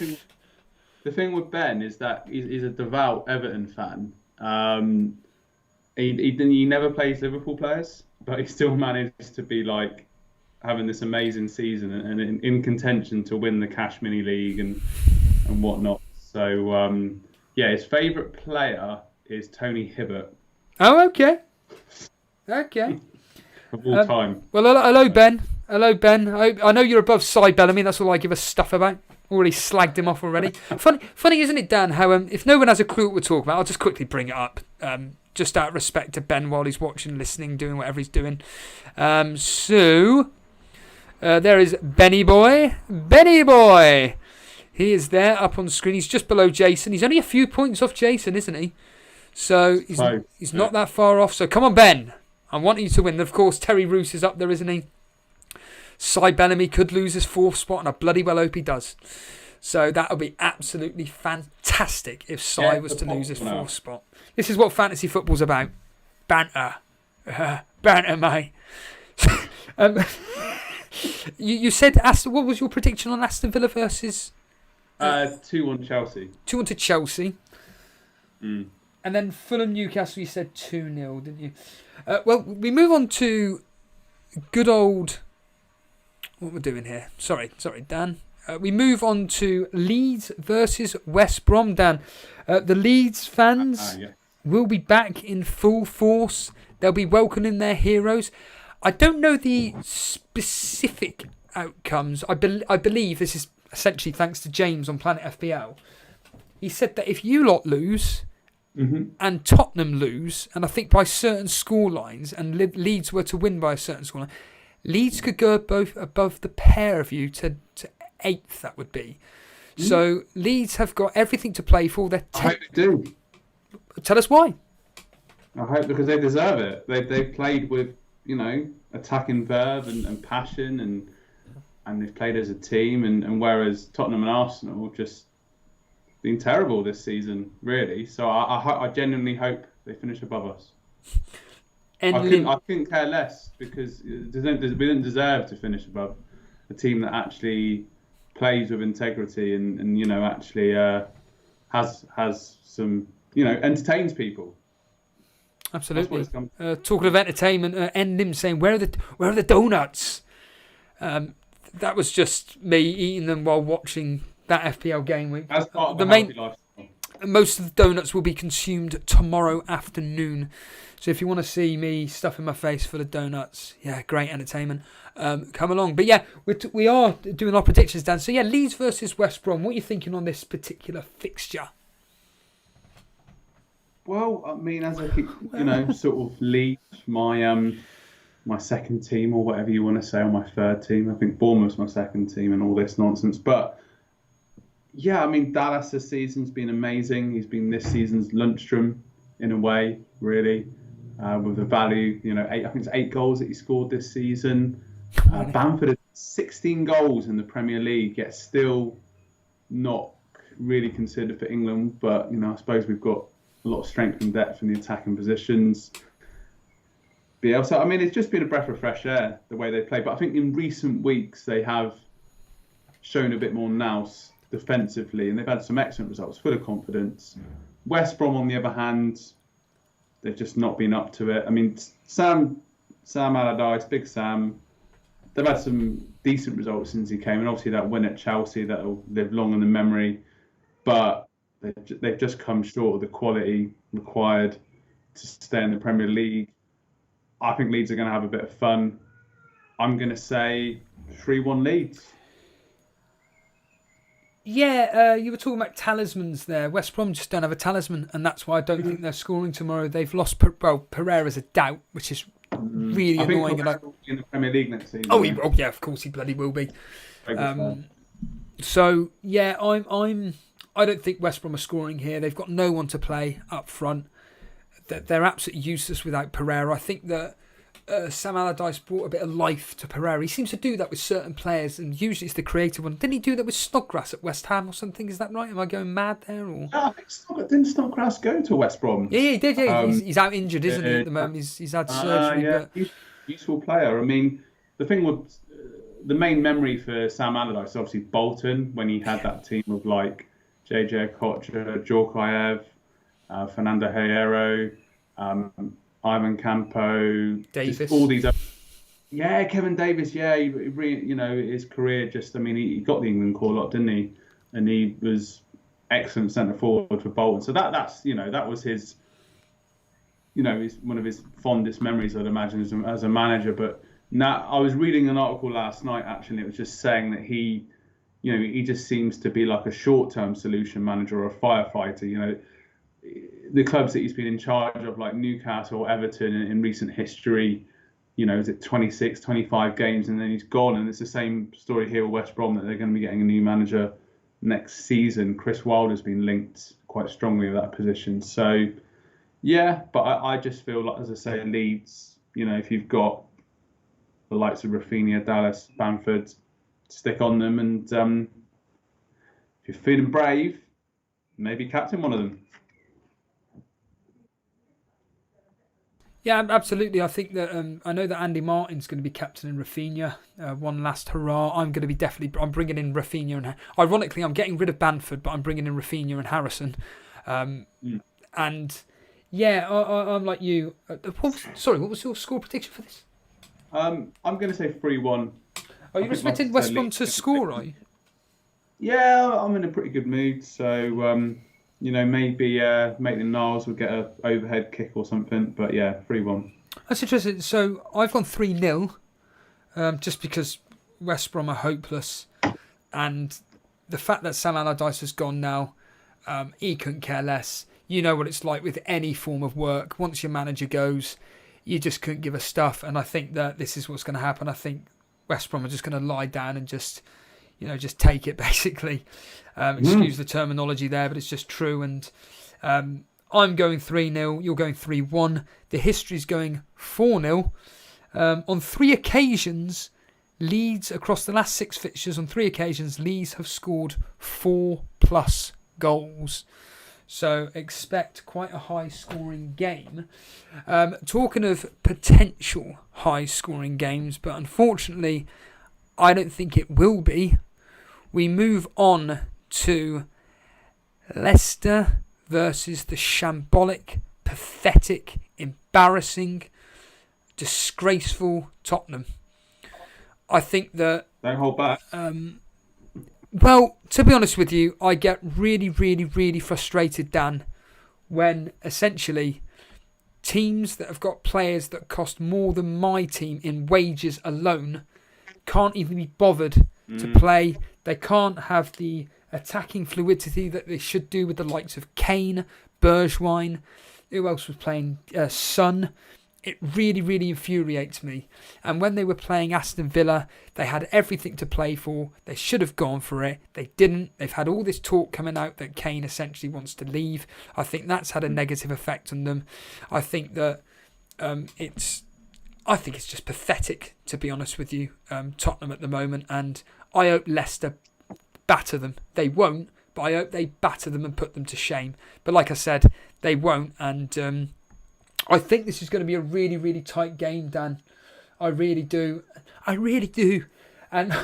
[SPEAKER 3] The thing with Ben is that he's a devout Everton fan. He never plays Liverpool players, but he still managed to be like having this amazing season and in contention to win the Cash Mini League and whatnot. So his favourite player is Tony Hibbert.
[SPEAKER 2] Oh, okay.
[SPEAKER 3] Of all time.
[SPEAKER 2] Well, hello, Ben. I know you're above Cy Bellamy. That's all I give a stuff about. Already slagged him off already. Funny, isn't it, Dan? How if no one has a clue what we're talking about, I'll just quickly bring it up. Just out of respect to Ben while he's watching, listening, doing whatever he's doing. So There is Benny Boy. Benny Boy! He is there up on the screen. He's just below Jason. He's only a few points off Jason, isn't he? So he's not that far off. So come on, Ben. I want you to win. Of course, Terry Roos is up there, isn't he? Cy Bellamy could lose his 4th spot, and I bloody well hope he does. So that would be absolutely fantastic if Cy was to lose his 4th spot. This is what fantasy football's about. Banter. Banter, mate. You said Aston. What was your prediction on Aston Villa versus?
[SPEAKER 3] 2-1 Chelsea.
[SPEAKER 2] 2-1 to Chelsea. And then Fulham Newcastle. You said 2-0, didn't you? Well, we move on to good old. What we're doing here? Sorry, Dan. We move on to Leeds versus West Brom. Dan, the Leeds fans will be back in full force. They'll be welcoming their heroes. I don't know the specific outcomes. I believe this is essentially thanks to James on Planet FPL. He said that if you lot lose and Tottenham lose, and I think by certain score lines, and Leeds were to win by a certain scoreline, Leeds could go both above the pair of you to 8th, that would be. So Leeds have got everything to play for. I
[SPEAKER 3] hope they do.
[SPEAKER 2] Tell us why.
[SPEAKER 3] I hope because they deserve it. They've played with, attacking verve and passion, and they've played as a team. And whereas Tottenham and Arsenal have just been terrible this season, really. So I genuinely hope they finish above us. I couldn't care less because we didn't deserve to finish above a team that actually plays with integrity and actually has some entertains people.
[SPEAKER 2] Absolutely. Talking of entertainment, Endim saying where are the donuts? That was just me eating them while watching that FPL game week.
[SPEAKER 3] That's part of the healthy lifestyle.
[SPEAKER 2] Most of the donuts will be consumed tomorrow afternoon. So if you want to see me stuffing my face full of donuts, great entertainment. Come along. But we are doing our predictions, Dan. So Leeds versus West Brom. What are you thinking on this particular fixture?
[SPEAKER 3] Well, I mean, as I keep, sort of lead my second team or whatever you want to say, or my third team. I think Bournemouth's my second team and all this nonsense. But I mean, Dallas this season's been amazing. He's been this season's Lundstrom in a way, really, with the value. I think it's 8 goals that he scored this season. Bamford has 16 goals in the Premier League, yet still not really considered for England. But I suppose we've got a lot of strength and depth in the attacking positions. So I mean, it's just been a breath of fresh air the way they play. But I think in recent weeks they have shown a bit more nous defensively, and they've had some excellent results, full of confidence. West Brom, on the other hand, they've just not been up to it. I mean, Sam Allardyce, Big Sam, they've had some decent results since he came, and obviously that win at Chelsea that'll live long in the memory. But they've just come short of the quality required to stay in the Premier League. I think Leeds are going to have a bit of fun. I'm going to say 3-1 Leeds.
[SPEAKER 2] You were talking about talismans there. West Brom just don't have a talisman, and that's why I don't think they're scoring tomorrow. They've lost Pereira's a doubt, which is really annoying.
[SPEAKER 3] I think in the Premier League next season.
[SPEAKER 2] Of course he bloody will be. I don't think West Brom are scoring here. They've got no one to play up front. They're absolutely useless without Pereira. I think that Sam Allardyce brought a bit of life to Pereira. He seems to do that with certain players, and usually it's the creative one. Didn't he do that with Snodgrass at West Ham or something? Is that right? Am I going mad there? Or?
[SPEAKER 3] I think didn't Snodgrass go to West Brom?
[SPEAKER 2] Yeah, he did. Yeah, he's out injured, isn't he? At the moment, he's had surgery.
[SPEAKER 3] Useful player. I mean, the thing with the main memory for Sam Allardyce is obviously Bolton when he had that team of like JJ Okocha, Djorkaeff, Fernando Hierro, Ivan Campo,
[SPEAKER 2] Davis,
[SPEAKER 3] all these. Kevin Davis. He his career just. I mean, he got the England call up, didn't he? And he was excellent centre forward for Bolton. So that was his. Is one of his fondest memories, I'd imagine, as a manager. But now I was reading an article last night. Actually, it was just saying that he just seems to be like a short-term solution manager or a firefighter. The clubs that he's been in charge of, like Newcastle, Everton, in recent history, is it 26, 25 games, and then he's gone. And it's the same story here with West Brom, that they're going to be getting a new manager next season. Chris Wilder's been linked quite strongly with that position. So, yeah, but I just feel like, as I say, Leeds, if you've got the likes of Rafinha, Dallas, Bamford, stick on them. And if you're feeling brave, maybe captain one of them.
[SPEAKER 2] Yeah, absolutely. I think that I know that Andy Martin's going to be captaining Rafinha. One last hurrah. I'm bringing in Rafinha and ironically, I'm getting rid of Bamford, but I'm bringing in Rafinha and Harrison. And yeah, I'm like you. What was your score prediction for this?
[SPEAKER 3] I'm going to say 3-1.
[SPEAKER 2] Are you expecting West Brom to score? Are you?
[SPEAKER 3] Yeah, I'm in a pretty good mood. So. Maybe Maitland-Niles will get an overhead kick or something. But yeah, 3-1.
[SPEAKER 2] That's interesting. So I've gone 3-0, just because West Brom are hopeless. And the fact that Sam Allardyce has gone now, he couldn't care less. You know what it's like with any form of work. Once your manager goes, you just couldn't give a stuff. And I think that this is what's going to happen. I think West Brom are just going to lie down and just take it, basically. Excuse the terminology there, but it's just true. And I'm going 3-0. You're going 3-1. The history's going 4-0. On 3 occasions, Leeds, across the last 6 fixtures, on 3 occasions, Leeds have scored 4+ goals. So expect quite a high-scoring game. Talking of potential high-scoring games, but unfortunately, I don't think it will be. We move on to Leicester versus the shambolic, pathetic, embarrassing, disgraceful Tottenham. I think that...
[SPEAKER 3] Don't hold back.
[SPEAKER 2] Well, to be honest with you, I get really, really, really frustrated, Dan, when essentially teams that have got players that cost more than my team in wages alone can't even be bothered to play. They can't have the attacking fluidity that they should do with the likes of Kane, Bergwijn. Who else was playing? Son. It really, really infuriates me. And when they were playing Aston Villa, they had everything to play for. They should have gone for it. They didn't. They've had all this talk coming out that Kane essentially wants to leave. I think that's had a negative effect on them. I think that it's just pathetic, to be honest with you, Tottenham at the moment. And I hope Leicester batter them. They won't, but I hope they batter them and put them to shame. But like I said, they won't. And I think this is going to be a really, really tight game, Dan. I really do. And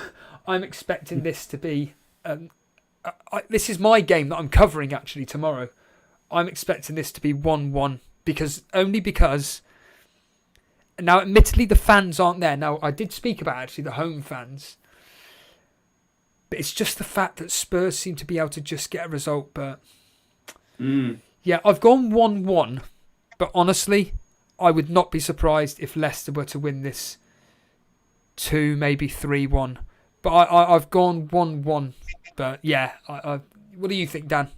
[SPEAKER 2] I'm expecting this to be... this is my game that I'm covering, actually, tomorrow. I'm expecting this to be 1-1. Only because... Now, admittedly, the fans aren't there. Now, I did speak about, actually, the home fans. But it's just the fact that Spurs seem to be able to just get a result. But yeah, I've gone 1-1. But honestly, I would not be surprised if Leicester were to win this 2, maybe 3-1. But I've gone 1-1. But yeah, what do you think, Dan?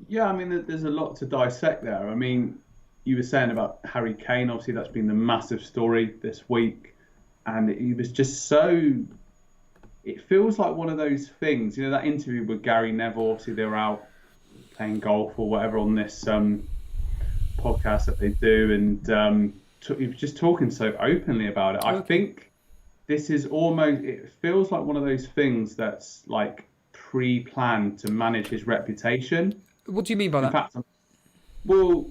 [SPEAKER 3] Yeah, I mean, there's a lot to dissect there. I mean, you were saying about Harry Kane. Obviously, that's been the massive story this week. And he was just so... It feels like one of those things, that interview with Gary Neville. Obviously, they were out playing golf or whatever on this podcast that they do. And he was just talking so openly about it. I think this is almost... It feels like one of those things that's like pre-planned to manage his reputation.
[SPEAKER 2] What do you mean by that?
[SPEAKER 3] In fact, well...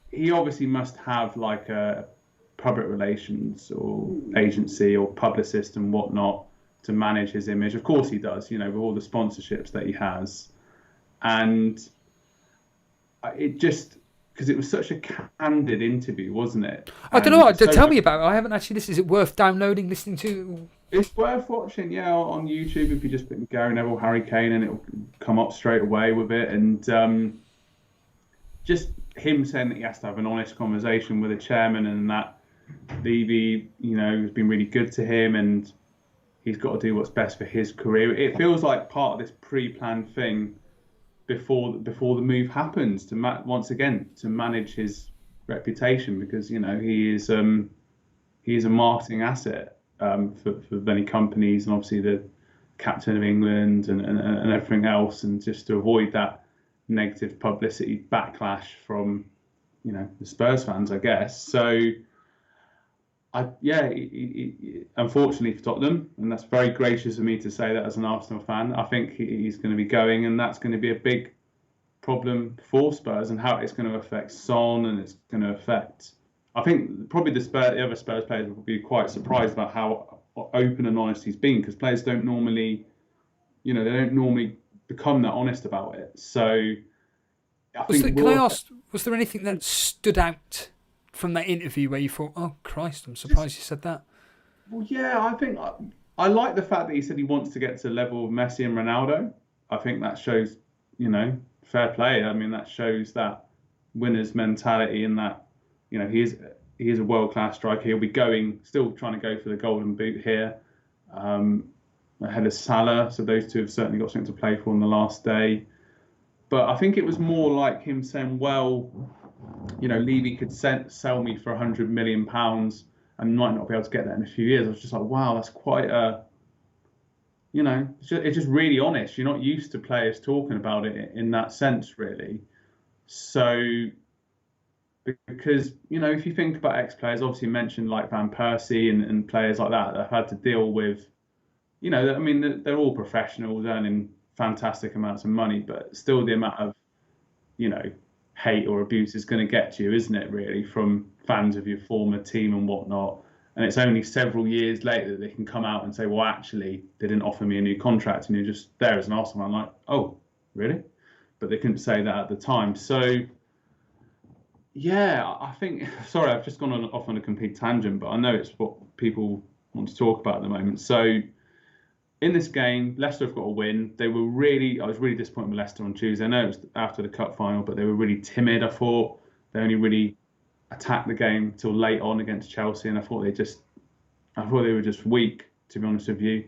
[SPEAKER 3] He obviously must have like a public relations or agency or publicist and whatnot to manage his image. Of course he does, with all the sponsorships that he has. And it just, because it was such a candid interview, wasn't it?
[SPEAKER 2] I don't know. Tell me about it. I haven't actually listened. Is it worth downloading, listening to?
[SPEAKER 3] It's worth watching, on YouTube. If you just put Gary Neville, Harry Kane, and it'll come up straight away with it. And just... him saying that he has to have an honest conversation with the chairman and that Levy, has been really good to him and he's got to do what's best for his career. It feels like part of this pre-planned thing before the move happens to once again to manage his reputation, because he is a marketing asset for many companies, and obviously the captain of England and everything else, and just to avoid that negative publicity backlash from the Spurs fans, I guess. So unfortunately for Tottenham, and that's very gracious of me to say that as an Arsenal fan, I think he's going to be going, and that's going to be a big problem for Spurs, and how it's going to affect Son, and it's going to affect. I think probably the other Spurs players will be quite surprised about how open and honest he's been, because players don't normally, they don't normally become that honest about it. So, can
[SPEAKER 2] I ask, was there anything that stood out from that interview where you thought, oh Christ, I'm surprised you said that?
[SPEAKER 3] Well, yeah, I think I like the fact that he said he wants to get to the level of Messi and Ronaldo. I think that shows, fair play. I mean, that shows that winner's mentality, and that, he is a world-class striker. He'll be still trying to go for the golden boot here, ahead of Salah. So those two have certainly got something to play for on the last day. But I think it was more like him saying, well, Levy could sell me for £100 million and might not be able to get that in a few years. I was just like, wow, that's quite a, it's just really honest. You're not used to players talking about it in that sense, really. So, because, if you think about ex-players, obviously mentioned like Van Persie and players like that have had to deal with, they're all professionals earning fantastic amounts of money, but still the amount of, hate or abuse is going to get to you, isn't it, really, from fans of your former team and whatnot. And it's only several years later that they can come out and say, well, actually, they didn't offer me a new contract, and you're just there as an Arsenal fan, like, oh, really? But they couldn't say that at the time. So, yeah, I think, sorry, I've just gone off on a complete tangent, but I know it's what people want to talk about at the moment. So, in this game, Leicester have got a win. I was really disappointed with Leicester on Tuesday. I know it was after the cup final, but they were really timid, I thought. They only really attacked the game till late on against Chelsea, and I thought they were just weak, to be honest with you.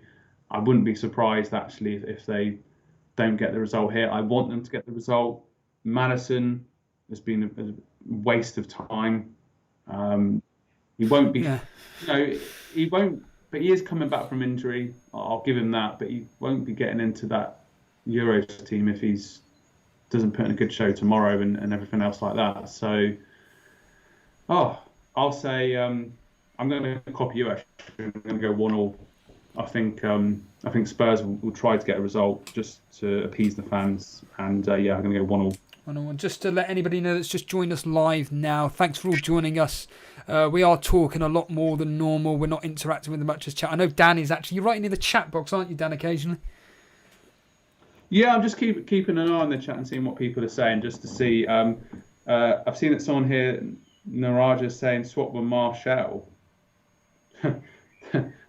[SPEAKER 3] I wouldn't be surprised, actually, if they don't get the result here. I want them to get the result. Maddison has been a waste of time. He won't be, he won't. But he is coming back from injury. I'll give him that. But he won't be getting into that Euros team if he doesn't put in a good show tomorrow and everything else like that. So, I'll say I'm going to copy you, actually. I'm going to go 1-1. I think Spurs will try to get a result just to appease the fans. And, I'm going to go 1-1.
[SPEAKER 2] Just to let anybody know that's just joined us live now, thanks for all joining us. We are talking a lot more than normal. We're not interacting with them much as chat. I know Dan is actually, you're writing in the chat box, aren't you, Dan, occasionally?
[SPEAKER 3] Yeah, I'm just keeping an eye on the chat and seeing what people are saying, just to see. I've seen that someone here, Naraja, is saying swap with Martial.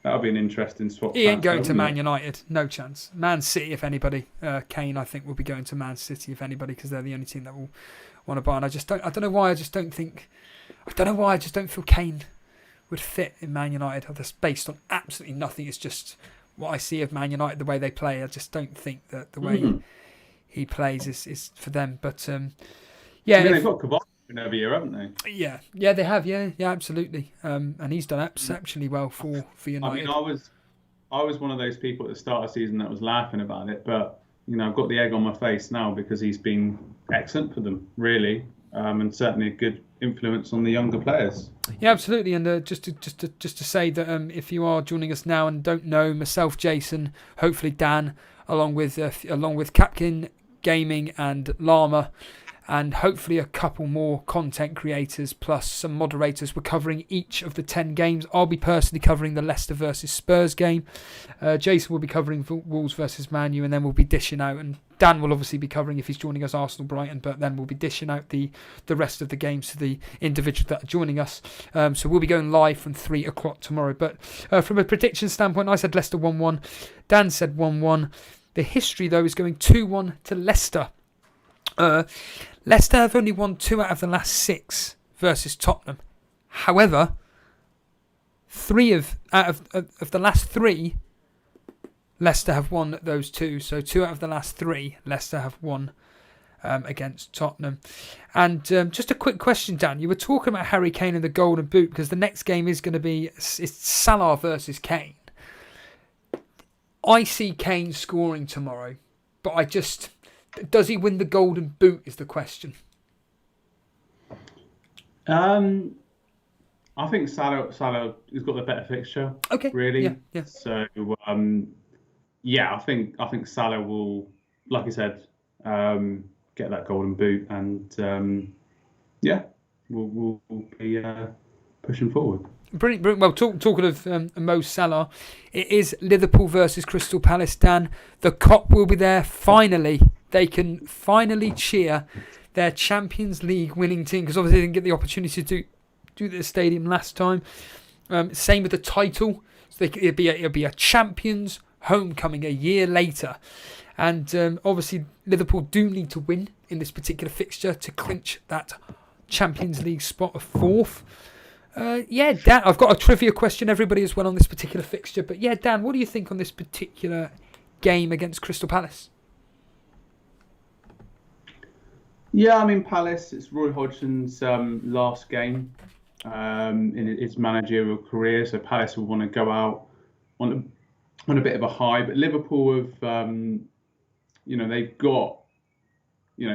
[SPEAKER 3] That'll be an interesting swap.
[SPEAKER 2] He ain't going to Man United. No chance. Man City, if anybody. Kane, I think, will be going to Man City, if anybody, because they're the only team that will want to buy. And I don't know why I just don't feel Kane would fit in Man United. That's based on absolutely nothing. It's just what I see of Man United, the way they play. I just don't think that the way he plays is for them. But,
[SPEAKER 3] they've got Cavani over here, haven't they?
[SPEAKER 2] Yeah, they have. Yeah, absolutely. And he's done exceptionally well for United.
[SPEAKER 3] I mean, I was one of those people at the start of the season that was laughing about it, but I've got the egg on my face now because he's been excellent for them, really, and certainly a good influence on the younger players.
[SPEAKER 2] Yeah, absolutely. And just to say that if you are joining us now and don't know, myself, Jason, hopefully Dan, along with Capkin Gaming and Llama, and hopefully a couple more content creators plus some moderators. We're covering each of the 10 games. I'll be personally covering the Leicester versus Spurs game. Jason will be covering Wolves versus Man U, and then we'll be dishing out. And Dan will obviously be covering, if he's joining us, Arsenal Brighton, but then we'll be dishing out the rest of the games to the individuals that are joining us. So we'll be going live from 3 o'clock tomorrow. But from a prediction standpoint, I said Leicester 1-1. Dan said 1-1. The history, though, is going 2-1 to Leicester. Leicester have only won 2 out of the last 6 versus Tottenham. However, 3 out of the last 3, Leicester have won those 2. So 2 out of the last 3, Leicester have won against Tottenham. And just a quick question, Dan. You were talking about Harry Kane and the Golden Boot, because the next game is going to be it's Salah versus Kane. I see Kane scoring tomorrow, but does he win the Golden Boot is the question.
[SPEAKER 3] I think Salah has got the better fixture.
[SPEAKER 2] Okay.
[SPEAKER 3] Really.
[SPEAKER 2] Yeah.
[SPEAKER 3] So I think Salah will, like I said, get that Golden Boot, and we'll be pushing forward.
[SPEAKER 2] Brilliant. Well, talking of Mo Salah, it is Liverpool versus Crystal Palace, Dan. The Kop will be there. Finally, they can finally cheer their Champions League winning team, because obviously they didn't get the opportunity to do the stadium last time. Same with the title. So it'll be a Champions homecoming a year later. And obviously Liverpool do need to win in this particular fixture to clinch that Champions League spot of 4th. Dan, I've got a trivia question, everybody, as well on this particular fixture. But yeah, Dan, what do you think on this particular game against Crystal Palace?
[SPEAKER 3] Yeah, I mean, Palace, it's Roy Hodgson's last game in his managerial career. So Palace will want to go out on a bit of a high. But Liverpool have, they've got,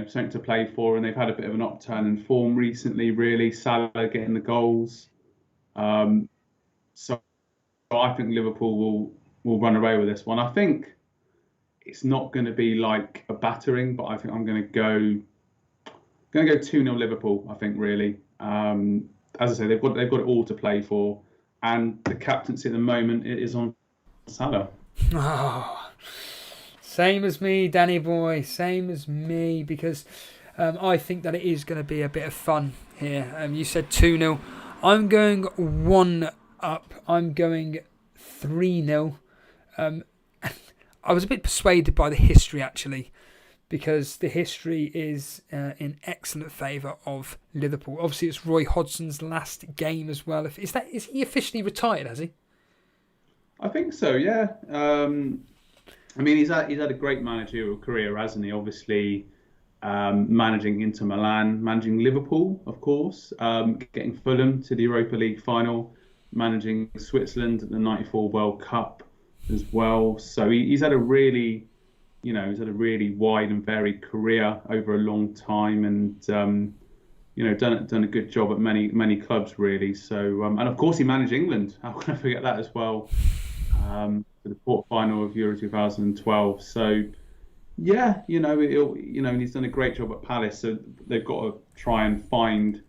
[SPEAKER 3] something to play for, and they've had a bit of an upturn in form recently, really. Salah getting the goals. So I think Liverpool will run away with this one. I think it's not going to be like a battering, but I think I'm going to go 2-0 Liverpool, I think, really. As I say, they've got it all to play for, and the captaincy at the moment is on Salah.
[SPEAKER 2] Oh, same as me, Danny boy, same as me, because I think that it is going to be a bit of fun here. You said 2-0. I'm going 1 up. I'm going 3-0. I was a bit persuaded by the history, actually, because the history is in excellent favour of Liverpool. Obviously, it's Roy Hodgson's last game as well. Is he officially retired, has he?
[SPEAKER 3] I think so, yeah. I mean, he's had a great managerial career, hasn't he? Obviously, managing Inter Milan, managing Liverpool, of course, getting Fulham to the Europa League final, managing Switzerland at the '94 World Cup as well. So he's had a really wide and varied career over a long time, and done a good job at many clubs, really. So and of course he managed England. How can I forget that as well? For the quarter-final of Euro 2012. So yeah, he's done a great job at Palace. So they've got to try and find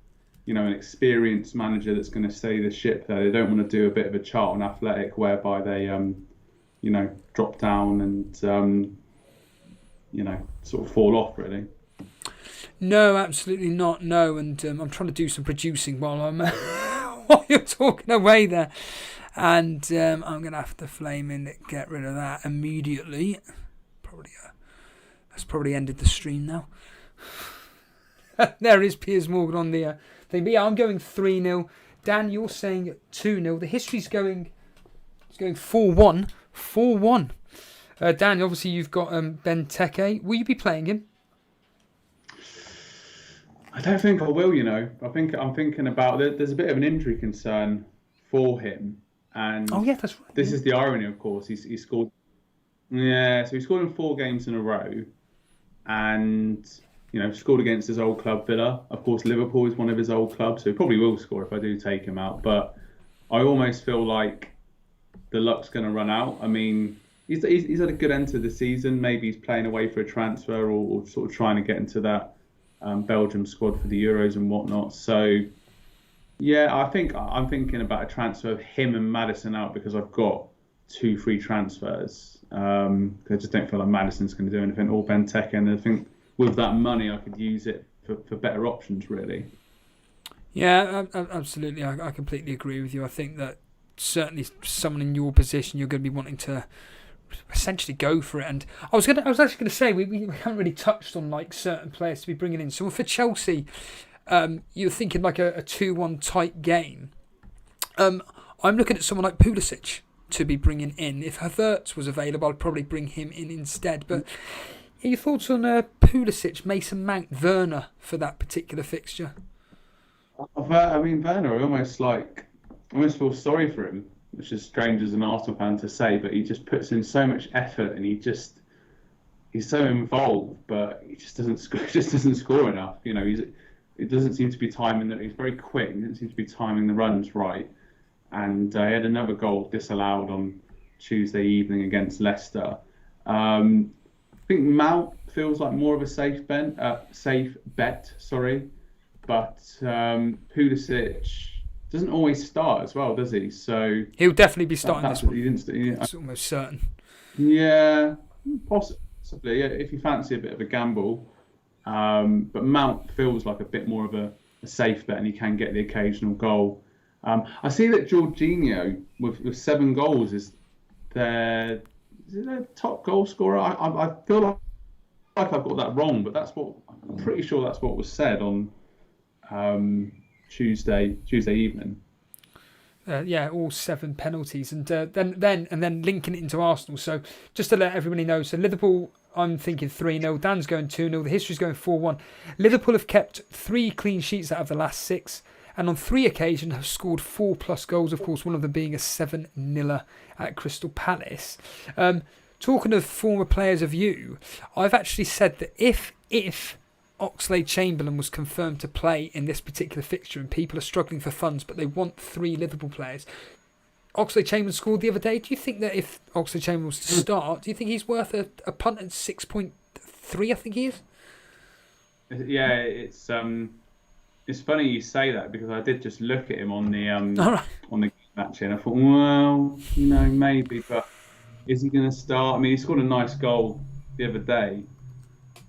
[SPEAKER 3] an experienced manager that's going to steady the ship there. They don't want to do a bit of a Charlton Athletic whereby they drop down and sort of fall off, really.
[SPEAKER 2] No, absolutely not. No, and I'm trying to do some producing while you're talking away there. And I'm going to have to get rid of that immediately. That's probably ended the stream now. There is Piers Morgan on the thing. But yeah, I'm going 3-0. Dan, you're saying 2-0. The history's going 4-1. 4-1. Dan, obviously you've got Benteke. Will you be playing him?
[SPEAKER 3] I don't think I will. I'm thinking about. There's a bit of an injury concern for him. And
[SPEAKER 2] oh yeah, that's right.
[SPEAKER 3] This is the irony, of course. He scored. Yeah, so he scored in 4 games in a row, and scored against his old club Villa. Of course, Liverpool is one of his old clubs, so he probably will score if I do take him out. But I almost feel like the luck's going to run out. I mean, he's had a good end to the season. Maybe he's playing away for a transfer or sort of trying to get into that Belgium squad for the Euros and whatnot. So. Yeah, I'm thinking about a transfer of him and Maddison out because I've got 2 free transfers. I just don't feel like Maddison's going to do anything, or Benteke, and I think with that money I could use it for better options, really.
[SPEAKER 2] Yeah, absolutely. I completely agree with you. I think that certainly someone in your position, you're going to be wanting to essentially go for it. And I was actually going to say we haven't really touched on like certain players to be bringing in. So for Chelsea. You're thinking like a 2-1 tight game. I'm looking at someone like Pulisic to be bringing in. If Havertz was available, I'd probably bring him in instead. But your thoughts on Pulisic? Pulisic, Mason Mount, Werner for that particular fixture?
[SPEAKER 3] I mean, Werner, I almost feel sorry for him, which is strange as an Arsenal fan to say, but he just puts in so much effort and he's so involved, but he just doesn't score enough. You know, it doesn't seem to be timing that. He's very quick. He doesn't seem to be timing the runs right. And he had another goal disallowed on Tuesday evening against Leicester. I think Mount feels like more of a safe bet. But Pulisic doesn't always start as well, does he? So
[SPEAKER 2] he'll definitely be starting this one.
[SPEAKER 3] It's
[SPEAKER 2] almost certain.
[SPEAKER 3] Yeah, possibly. Yeah, if you fancy a bit of a gamble. But Mount feels like a bit more of a safe bet, and he can get the occasional goal. I see that Jorginho with 7 goals is their top goal scorer. I feel like I've got that wrong, but I'm pretty sure that's what was said on Tuesday evening.
[SPEAKER 2] All 7 penalties, and then linking it into Arsenal. So just to let everybody know, so Liverpool, I'm thinking 3-0. Dan's going 2-0. The history's going 4-1. Liverpool have kept 3 clean sheets out of the last 6, and on 3 occasions have scored 4+ goals. Of course, one of them being a 7-0 at Crystal Palace. Talking of former players of you, I've actually said that if Oxlade-Chamberlain was confirmed to play in this particular fixture and people are struggling for funds but they want 3 Liverpool players, Oxlade-Chamberlain scored the other day. Do you think that if Oxlade-Chamberlain was to start, do you think he's worth a punt at 6.3? I think he is.
[SPEAKER 3] Yeah, it's funny you say that, because I did just look at him on the on the match and I thought, well, maybe, but is he going to start? I mean, he scored a nice goal the other day.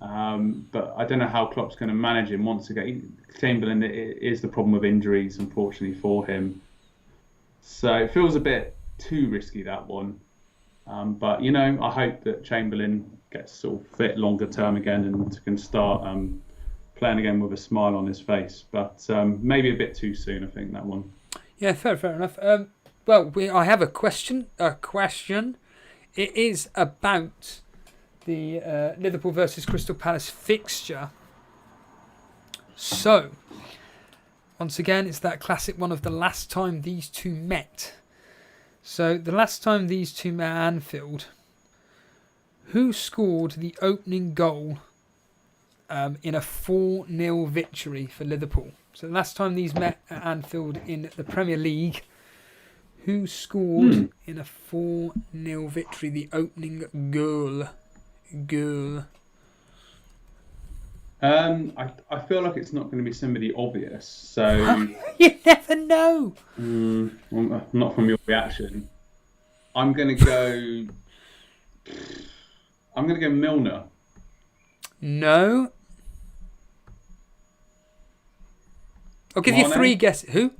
[SPEAKER 3] But I don't know how Klopp's going to manage him once again. Chamberlain is the problem with injuries, unfortunately for him. So it feels a bit too risky, that one. But I hope that Chamberlain gets sort of fit longer term again and can start playing again with a smile on his face. But maybe a bit too soon, I think, that one.
[SPEAKER 2] Yeah, fair enough. I have a question. It is about the Liverpool versus Crystal Palace fixture. So, once again, it's that classic one of the last time these two met. So, the last time these two met at Anfield, who scored the opening goal in a 4-0 victory for Liverpool? So, the last time these met at Anfield in the Premier League, who scored in a 4-0 victory, the opening goal?
[SPEAKER 3] I feel like it's not going to be somebody obvious, so
[SPEAKER 2] you never know.
[SPEAKER 3] Not from your reaction. I'm going to go Milner.
[SPEAKER 2] No. I'll give you 3 guesses. Who?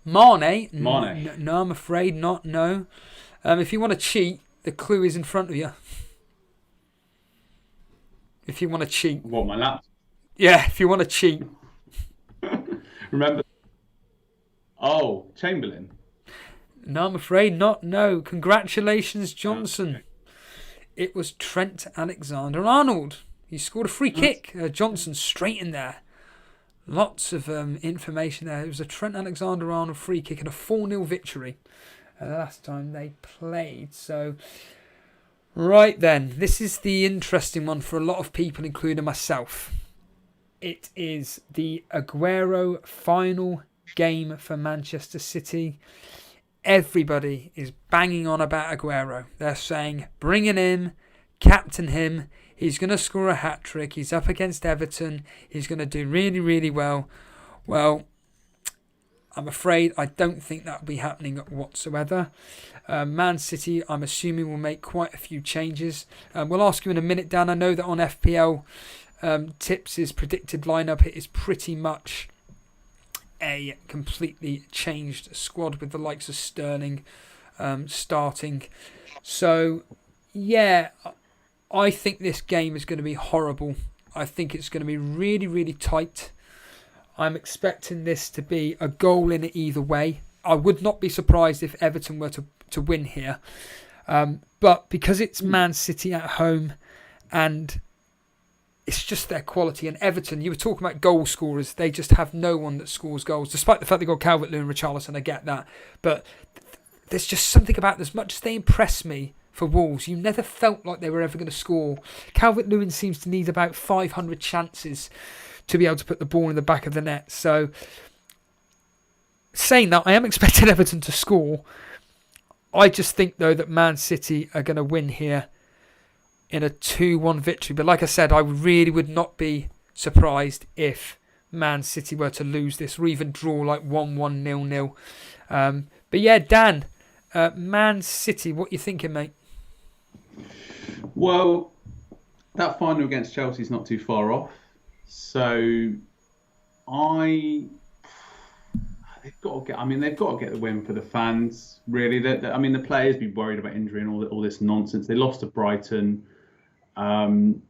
[SPEAKER 2] Mane. No, I'm afraid not. No. If you want to cheat, the clue is in front of you. If you want to cheat.
[SPEAKER 3] What, my laptop?
[SPEAKER 2] Yeah, if you want to cheat.
[SPEAKER 3] Remember? Oh, Chamberlain.
[SPEAKER 2] No, I'm afraid not. No. Congratulations, Johnson. Okay. It was Trent Alexander-Arnold. He scored a free kick. Johnson straight in there. Lots of information there. It was a Trent Alexander-Arnold free kick and a 4-0 victory the last time they played. So, right then, this is the interesting one for a lot of people, including myself. It is the Aguero final game for Manchester City. Everybody is banging on about Aguero. They're saying, bring him in, captain him. He's going to score a hat-trick. He's up against Everton. He's going to do really, really well. Well, I'm afraid I don't think that will be happening whatsoever. Man City, I'm assuming, will make quite a few changes. We'll ask you in a minute, Dan. I know that on FPL Tips' predicted lineup, it is pretty much a completely changed squad with the likes of Sterling starting. So, yeah, I think this game is going to be horrible. I think it's going to be really, really tight. I'm expecting this to be a goal in it either way. I would not be surprised if Everton were to win here. But because it's Man City at home and it's just their quality. And Everton, you were talking about goal scorers. They just have no one that scores goals, despite the fact they got Calvert-Lewin and Richarlison. I get that. But there's just something about them. As much as they impress me for Wolves, you never felt like they were ever going to score. Calvert-Lewin seems to need about 500 chances to be able to put the ball in the back of the net. So, saying that, I am expecting Everton to score. I just think, though, that Man City are going to win here in a 2-1 victory. But like I said, I really would not be surprised if Man City were to lose this or even draw like 1-1, 0-0. But yeah, Dan, Man City, what you thinking, mate?
[SPEAKER 3] Well, that final against Chelsea is not too far off. So they've got to get the win for the fans, really. The players be worried about injury and all this nonsense. They lost to Brighton. They've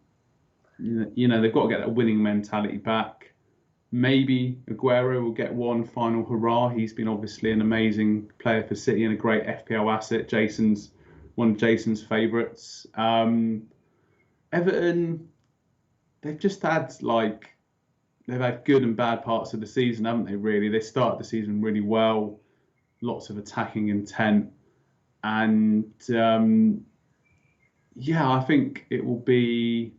[SPEAKER 3] got to get that winning mentality back. Maybe Aguero will get one final hurrah. He's been obviously an amazing player for City and a great FPL asset. One of Jason's favourites. Everton, they've just had they've had good and bad parts of the season, haven't they, really? They started the season really well, lots of attacking intent. And, I think it will be...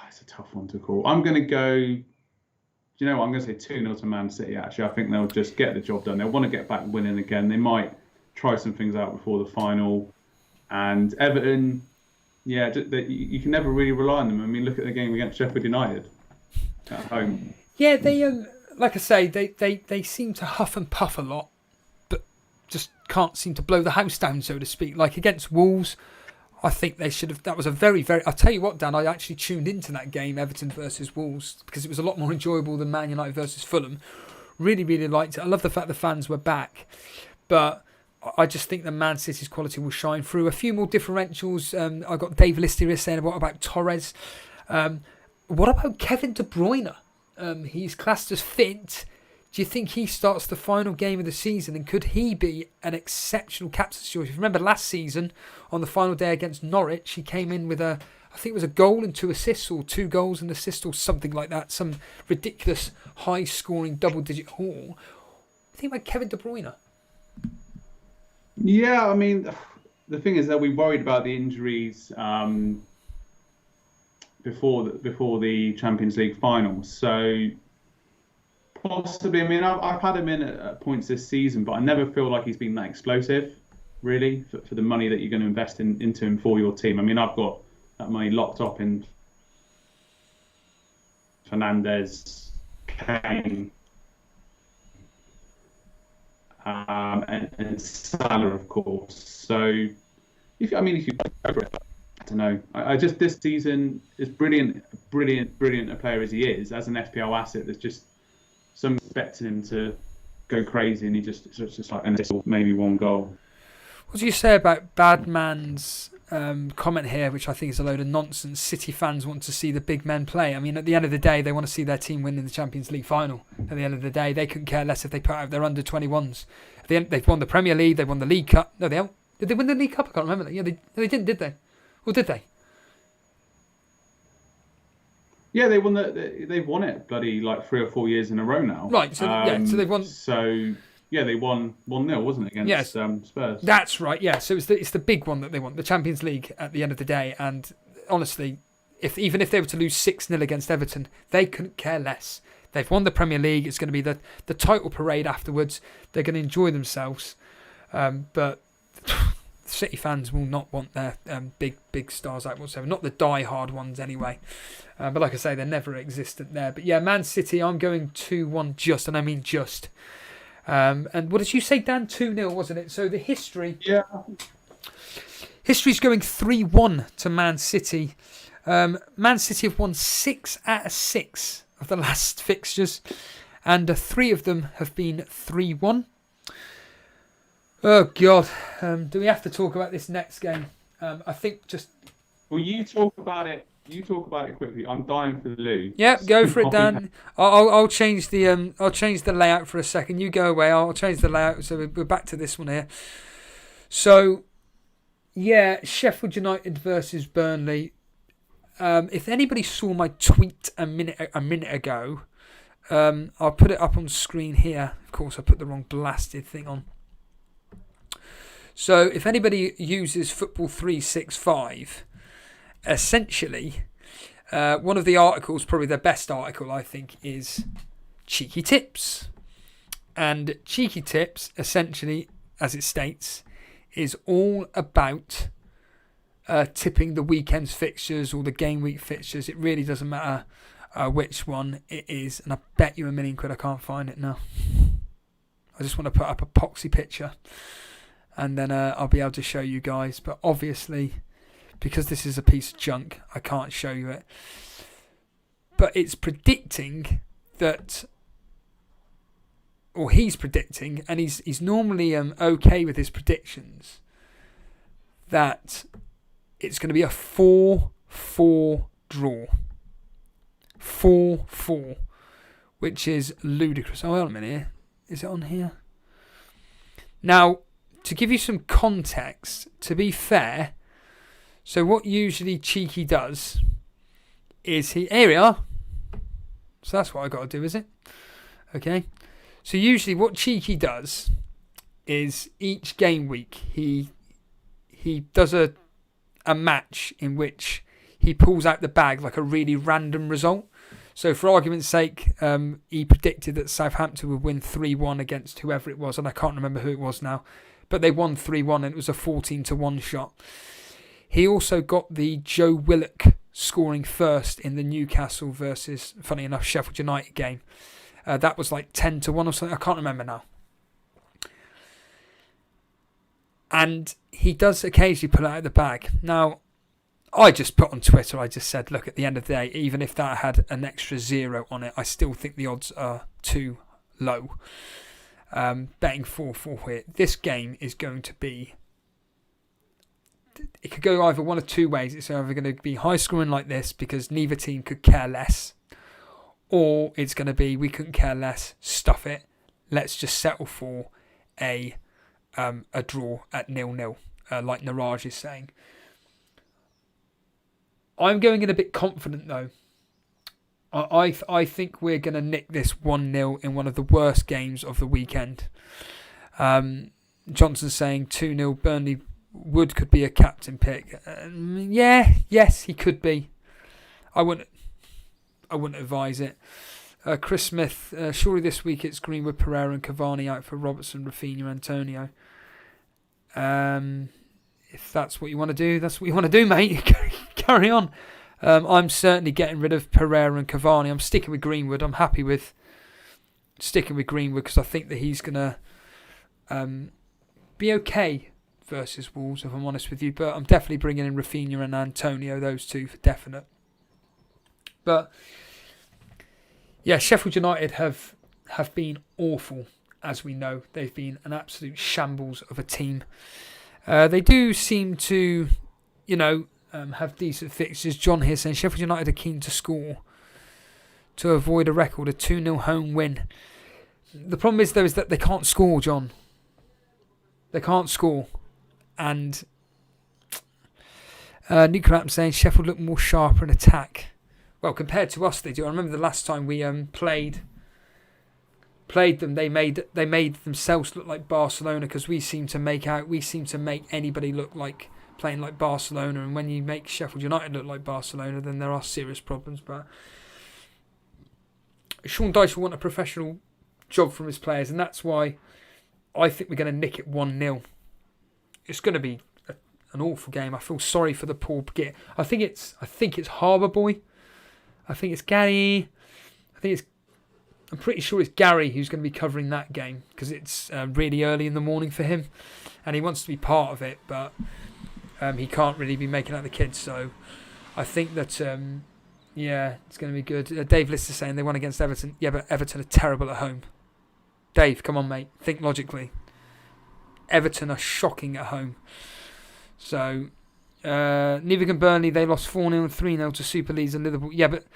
[SPEAKER 3] It's a tough one to call. I'm going to go... Do you know what? I'm going to say 2-0 to Man City, actually. I think they'll just get the job done. They'll want to get back winning again. They might try some things out before the final. And Everton... Yeah, you can never really rely on them. I mean, look at the game against Sheffield United at home.
[SPEAKER 2] Yeah, they like I say, they seem to huff and puff a lot, but just can't seem to blow the house down, so to speak. Like against Wolves, I think they should have. That was a very, very. I'll tell you what, Dan, I actually tuned into that game, Everton versus Wolves, because it was a lot more enjoyable than Man United versus Fulham. Really, really liked it. I love the fact the fans were back, but I just think that Man City's quality will shine through. A few more differentials. I got Dave Lister here saying, what about Torres? What about Kevin De Bruyne? He's classed as fit. Do you think he starts the final game of the season? And could he be an exceptional captain's choice? If you remember last season, on the final day against Norwich, he came in with I think it was a goal and 2 assists, or 2 goals and assists, or something like that. Some ridiculous high-scoring double-digit haul. Think about Kevin De Bruyne.
[SPEAKER 3] Yeah, I mean, the thing is that we worried about the injuries before the Champions League finals. So possibly, I mean, I've had him in at points this season, but I never feel like he's been that explosive, really, for the money that you're going to invest into him for your team. I mean, I've got that money locked up in Fernandes, Kane, and Salah, of course. So, if you go for it, I don't know. I just, this season, as brilliant a player as he is, as an FPL asset, there's just some expecting him to go crazy, and it's just like an assist, maybe 1 goal.
[SPEAKER 2] What do you say about Badman's comment here, which I think is a load of nonsense? City fans want to see the big men play. I mean, at the end of the day, they want to see their team win in the Champions League final. At the end of the day, they couldn't care less if they put out their under-21s. At the end, they've won the Premier League, they've won the League Cup. No, they haven't. Did they win the League Cup? I can't remember that. Yeah, they didn't, did they? Or did they?
[SPEAKER 3] Yeah, they won they've won it bloody like 3 or 4 years in a row now.
[SPEAKER 2] Right, so so they've won.
[SPEAKER 3] So yeah, they won 1-0, wasn't it, against Spurs? That's
[SPEAKER 2] right. Yeah, so it's the big one that they won, the Champions League at the end of the day. And honestly, even if they were to lose 6-0 against Everton, they couldn't care less. They've won the Premier League. It's going to be the title parade afterwards. They're going to enjoy themselves. But City fans will not want their big stars out whatsoever. Not the die-hard ones anyway. But like I say, they're never existent there. But yeah, Man City, I'm going 2-1 just, and I mean just. And what did you say, Dan? 2-0, wasn't it? So the history...
[SPEAKER 3] Yeah.
[SPEAKER 2] History's going 3-1 to Man City. Man City have won 6 out of 6 of the last fixtures, and 3 of them have been 3-1. Oh God, do we have to talk about this next game? I think just.
[SPEAKER 3] Well, you talk about it. You talk about it quickly. I'm dying for the loo.
[SPEAKER 2] Yep, go for it, Dan. I'll change the layout for a second. You go away. I'll change the layout. So we're back to this one here. So, yeah, Sheffield United versus Burnley. if anybody saw my tweet a minute ago, I'll put it up on screen here. Of course, I put the wrong blasted thing on. So if anybody uses Football 365, essentially, one of the articles, probably the best article I think, is Cheeky Tips. And Cheeky Tips, essentially, as it states, is all about tipping the weekend's fixtures or the game week fixtures. It really doesn't matter which one it is. And I bet you £1,000,000 I can't find it now. I just want to put up a poxy picture. And then I'll be able to show you guys. But obviously, because this is a piece of junk, I can't show you it. But it's predicting that, or he's predicting, and he's normally okay with his predictions, that it's going to be a 4-4 draw. 4-4, which is ludicrous. Oh, hold on a minute here. Is it on here? Now, to give you some context, to be fair, so what usually Cheeky does is here we are. So that's what I got to do, is it? Okay. So usually what Cheeky does is each game week he does a match in which he pulls out the bag like a really random result. So for argument's sake, he predicted that Southampton would win 3-1 against whoever it was, and I can't remember who it was now. But they won 3-1 and it was a 14-1 shot. He also got the Joe Willock scoring first in the Newcastle versus, funny enough, Sheffield United game. That was like 10-1 or something. I can't remember now. And he does occasionally pull out of the bag. Now, I just put on Twitter, I just said, look, at the end of the day, even if that had an extra 0 on it, I still think the odds are too low. Betting 4-4 here. This game is going to be, it could go either one of two ways. It's either going to be high scoring like this because neither team could care less, or it's going to be we couldn't care less, stuff it, let's just settle for a draw at 0-0, like Naraj is saying. I'm going in a bit confident though. I think we're going to nick this 1-0 in one of the worst games of the weekend. Johnson's saying 2-0 Burnley. Wood could be a captain pick. Yes, he could be. I wouldn't advise it. Chris Smith, surely this week it's Greenwood, Pereira and Cavani out for Robertson, Rafinha, Antonio. If that's what you want to do, that's what you want to do, mate. Carry on. I'm certainly getting rid of Pereira and Cavani. I'm sticking with Greenwood. I'm happy with sticking with Greenwood because I think that he's going to be okay versus Wolves, if I'm honest with you. But I'm definitely bringing in Rafinha and Antonio, those two for definite. But yeah, Sheffield United have been awful, as we know. They've been an absolute shambles of a team. They do seem to, have decent fixtures. John here saying Sheffield United are keen to score to avoid a record, a 2-0 home win. The problem is, though, is that they can't score, John. They can't score. And Newcastle saying Sheffield look more sharper in attack. Well, compared to us, they do. I remember the last time we played them, they made themselves look like Barcelona because we seem to make anybody look like playing like Barcelona, and when you make Sheffield United look like Barcelona, then there are serious problems. But Sean Dyche will want a professional job from his players, and that's why I think we're going to nick it 1-0. It's going to be an awful game. I feel sorry for the poor git. I think it's Harbour Boy. I think it's Gary. I'm pretty sure it's Gary who's going to be covering that game because it's really early in the morning for him, and he wants to be part of it, but he can't really be making out the kids. So I think that it's going to be good. Dave Lister saying they won against Everton. Yeah, but Everton are terrible at home. Dave, come on, mate. Think logically. Everton are shocking at home. So neither can Burnley. They lost 4-0 and 3-0 to Super Leeds and Liverpool. Yeah, but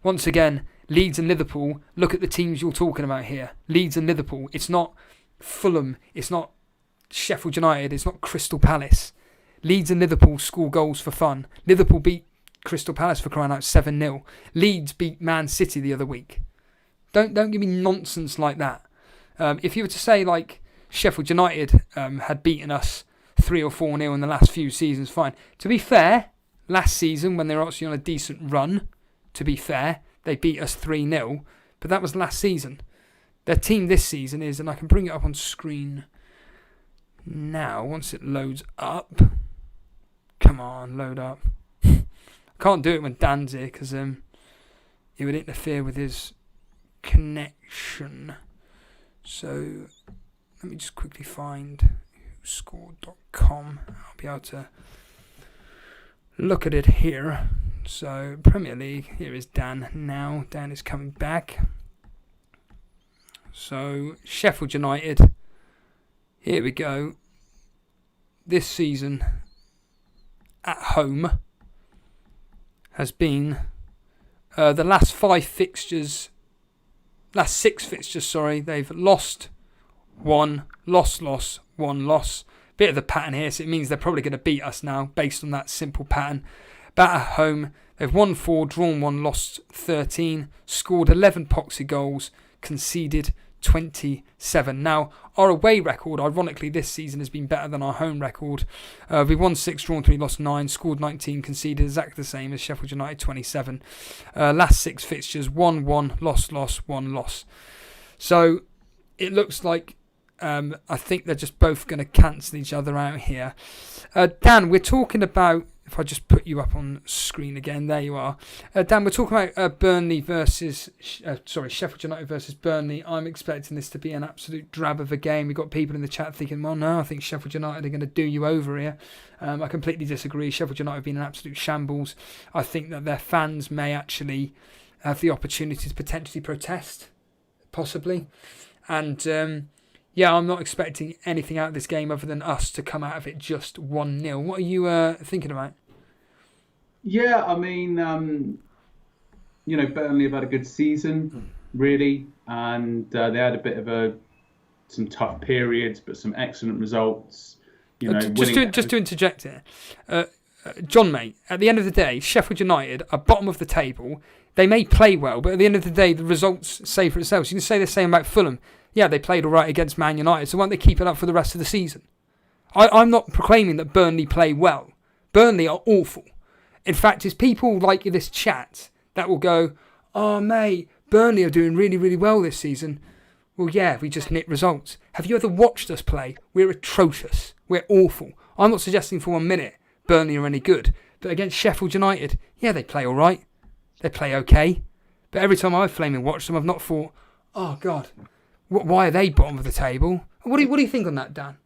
[SPEAKER 2] once again, Leeds and Liverpool, look at the teams you're talking about here. Leeds and Liverpool. It's not Fulham. It's not Sheffield United. It's not Crystal Palace. Leeds and Liverpool score goals for fun. Liverpool beat Crystal Palace, for crying out, 7-0. Leeds beat Man City the other week. Don't give me nonsense like that. If you were to say like Sheffield United had beaten us 3 or 4-0 in the last few seasons, fine. To be fair, last season when they were actually on a decent run, to be fair, they beat us 3-0, but that was last season. Their team this season is, and I can bring it up on screen now once it loads up. Come on, load up. I can't do it when Dan's here because it would interfere with his connection. So let me just quickly find whoscored.com. I'll be able to look at it here. So Premier League, here is Dan now. Dan is coming back. So Sheffield United, here we go. This season at home has been the last 6 fixtures, they've lost, won, lost, won, loss. Bit of the pattern here, so it means they're probably going to beat us now based on that simple pattern. But at home, they've won 4, drawn 1, lost 13, scored 11 poxy goals, conceded 27. Now, our away record, ironically, this season has been better than our home record. We won 6, drawn 3, lost 9, scored 19, conceded exactly the same as Sheffield United, 27. Last 6 fixtures, 1, lost, 1 loss. So it looks like I think they're just both going to cancel each other out here. Dan, we're talking about, if I just put you up on screen again, there you are. Dan, we're talking about Sheffield United versus Burnley. I'm expecting this to be an absolute drab of a game. We've got people in the chat thinking, well, no, I think Sheffield United are going to do you over here. I completely disagree. Sheffield United have been an absolute shambles. I think that their fans may actually have the opportunity to potentially protest, possibly. And yeah, I'm not expecting anything out of this game other than us to come out of it just 1-0. What are you thinking about?
[SPEAKER 3] Yeah, I mean, Burnley have had a good season, really, and they had a bit of some tough periods, but some excellent results.
[SPEAKER 2] Just to interject here, John, mate, at the end of the day, Sheffield United are bottom of the table. They may play well, but at the end of the day, the results say for itself. So you can say the same about Fulham. Yeah, they played all right against Man United, so why don't they keep it up for the rest of the season? I'm not proclaiming that Burnley play well. Burnley are awful. In fact, it's people like this chat that will go, oh, mate, Burnley are doing really, really well this season. Well, yeah, we just knit results. Have you ever watched us play? We're atrocious. We're awful. I'm not suggesting for 1 minute Burnley are any good. But against Sheffield United, yeah, they play all right. They play okay. But every time I've flaming watched them, I've not thought, oh, God, why are they bottom of the table? What do you think on that, Dan?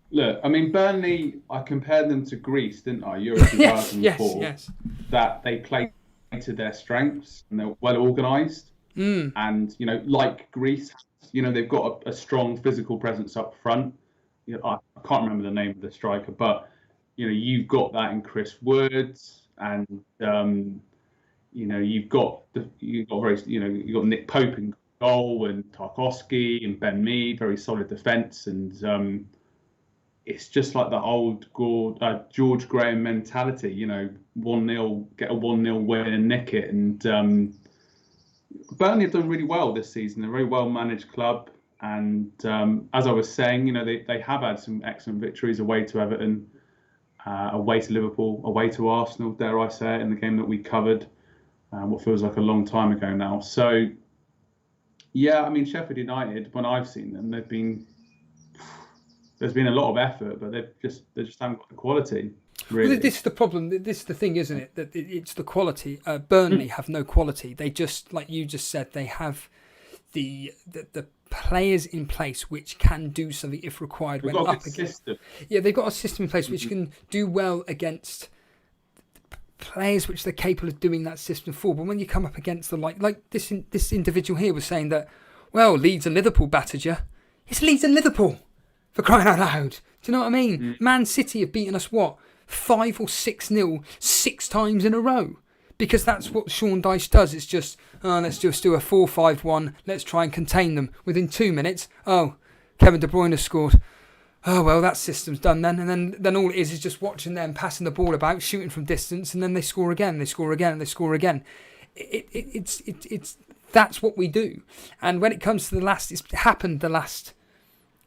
[SPEAKER 3] Look, I mean, Burnley, I compared them to Greece, didn't I? Euro 2004.
[SPEAKER 2] Yes.
[SPEAKER 3] That they play to their strengths and they're well organised. And, like Greece, they've got a strong physical presence up front. I can't remember the name of the striker, but, you've got that in Chris Woods and, you've got Nick Pope in goal and Tarkowski and Ben Mead, very solid defence. And it's just like the old George Graham mentality, 1-0, get a 1-0 win and nick it. And Burnley have done really well this season. They're a very well managed club. And as I was saying, they have had some excellent victories away to Everton, away to Liverpool, away to Arsenal, dare I say it, in the game that we covered, what feels like a long time ago now. So, yeah, I mean, Sheffield United, when I've seen them, there's been a lot of effort, but they just haven't got the quality. Really.
[SPEAKER 2] Well, this is the problem. This is the thing, isn't it? That it's the quality. Burnley have no quality. They just, like you just said, they have the players in place which can do something if required.
[SPEAKER 3] They've got a good system.
[SPEAKER 2] Yeah, they've got a system in place which can do well against players which they're capable of doing that system for. But when you come up against the like this individual here was saying that, well, Leeds and Liverpool battered you. It's Leeds and Liverpool, for crying out loud. Do you know what I mean? Man City have beaten us, 5 or 6-0 6 times in a row. Because that's what Sean Dyche does. It's just, let's just do a 4-5-1. Let's try and contain them. Within 2 minutes, Kevin De Bruyne has scored. oh, well, that system's done then. And then all it is just watching them passing the ball about, shooting from distance, and then they score again, they score again, and they score again. It's that's what we do. And when it comes to the last, it's happened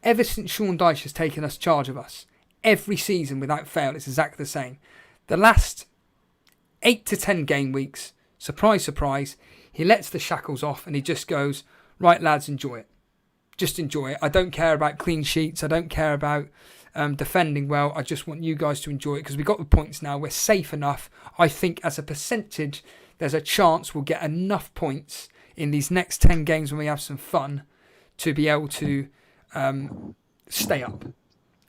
[SPEAKER 2] ever since Sean Dyche has taken charge of us. Every season, without fail, it's exactly the same. The last 8 to 10 game weeks, surprise, surprise, he lets the shackles off and he just goes, right, lads, enjoy it. Just enjoy it. I don't care about clean sheets. I don't care about defending well. I just want you guys to enjoy it because we've got the points now. We're safe enough. I think as a percentage, there's a chance we'll get enough points in these next 10 games when we have some fun to be able to stay up.